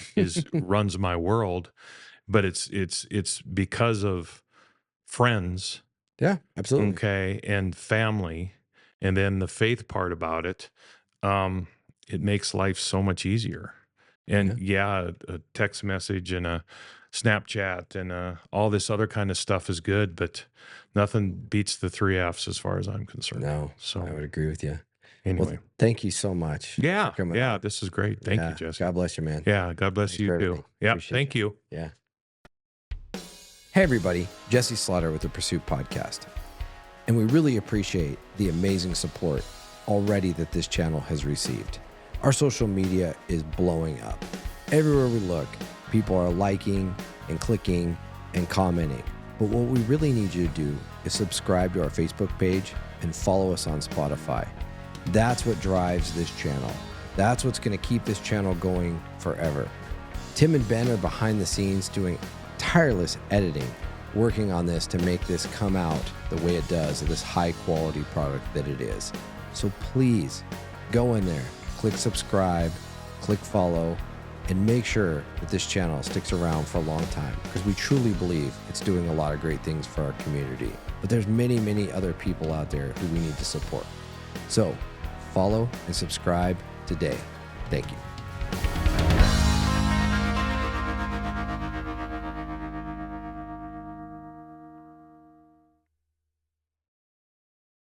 runs my world, but it's because of friends. Yeah, absolutely. Okay, and family, and then the faith part about it. It makes life so much easier. And a text message and a Snapchat and all this other kind of stuff is good, but nothing beats the 3 F's as far as I'm concerned. No, So I would agree with you. anyway, Well, thank you so much. yeah, for coming yeah, on. this is great. Thank you, Yeah, Jesse. God bless you, man. Yeah, God bless Thanks you for too. everything. Yeah, Appreciate thank you. Yeah. Hey, everybody. Jesse Slaughter with the Pursuit Podcast. And we really appreciate the amazing support already that this channel has received. Our social media is blowing up. Everywhere we look, people are liking and clicking and commenting. But what we really need you to do is subscribe to our Facebook page and follow us on Spotify. That's what drives this channel. That's what's going to keep this channel going forever. Tim and Ben are behind the scenes doing tireless editing, working on this to make this come out the way it does, this high quality product that it is. So please go in there, click subscribe, click follow, and make sure that this channel sticks around for a long time, because we truly believe it's doing a lot of great things for our community. But there's many, many other people out there who we need to support. So follow and subscribe today. Thank you.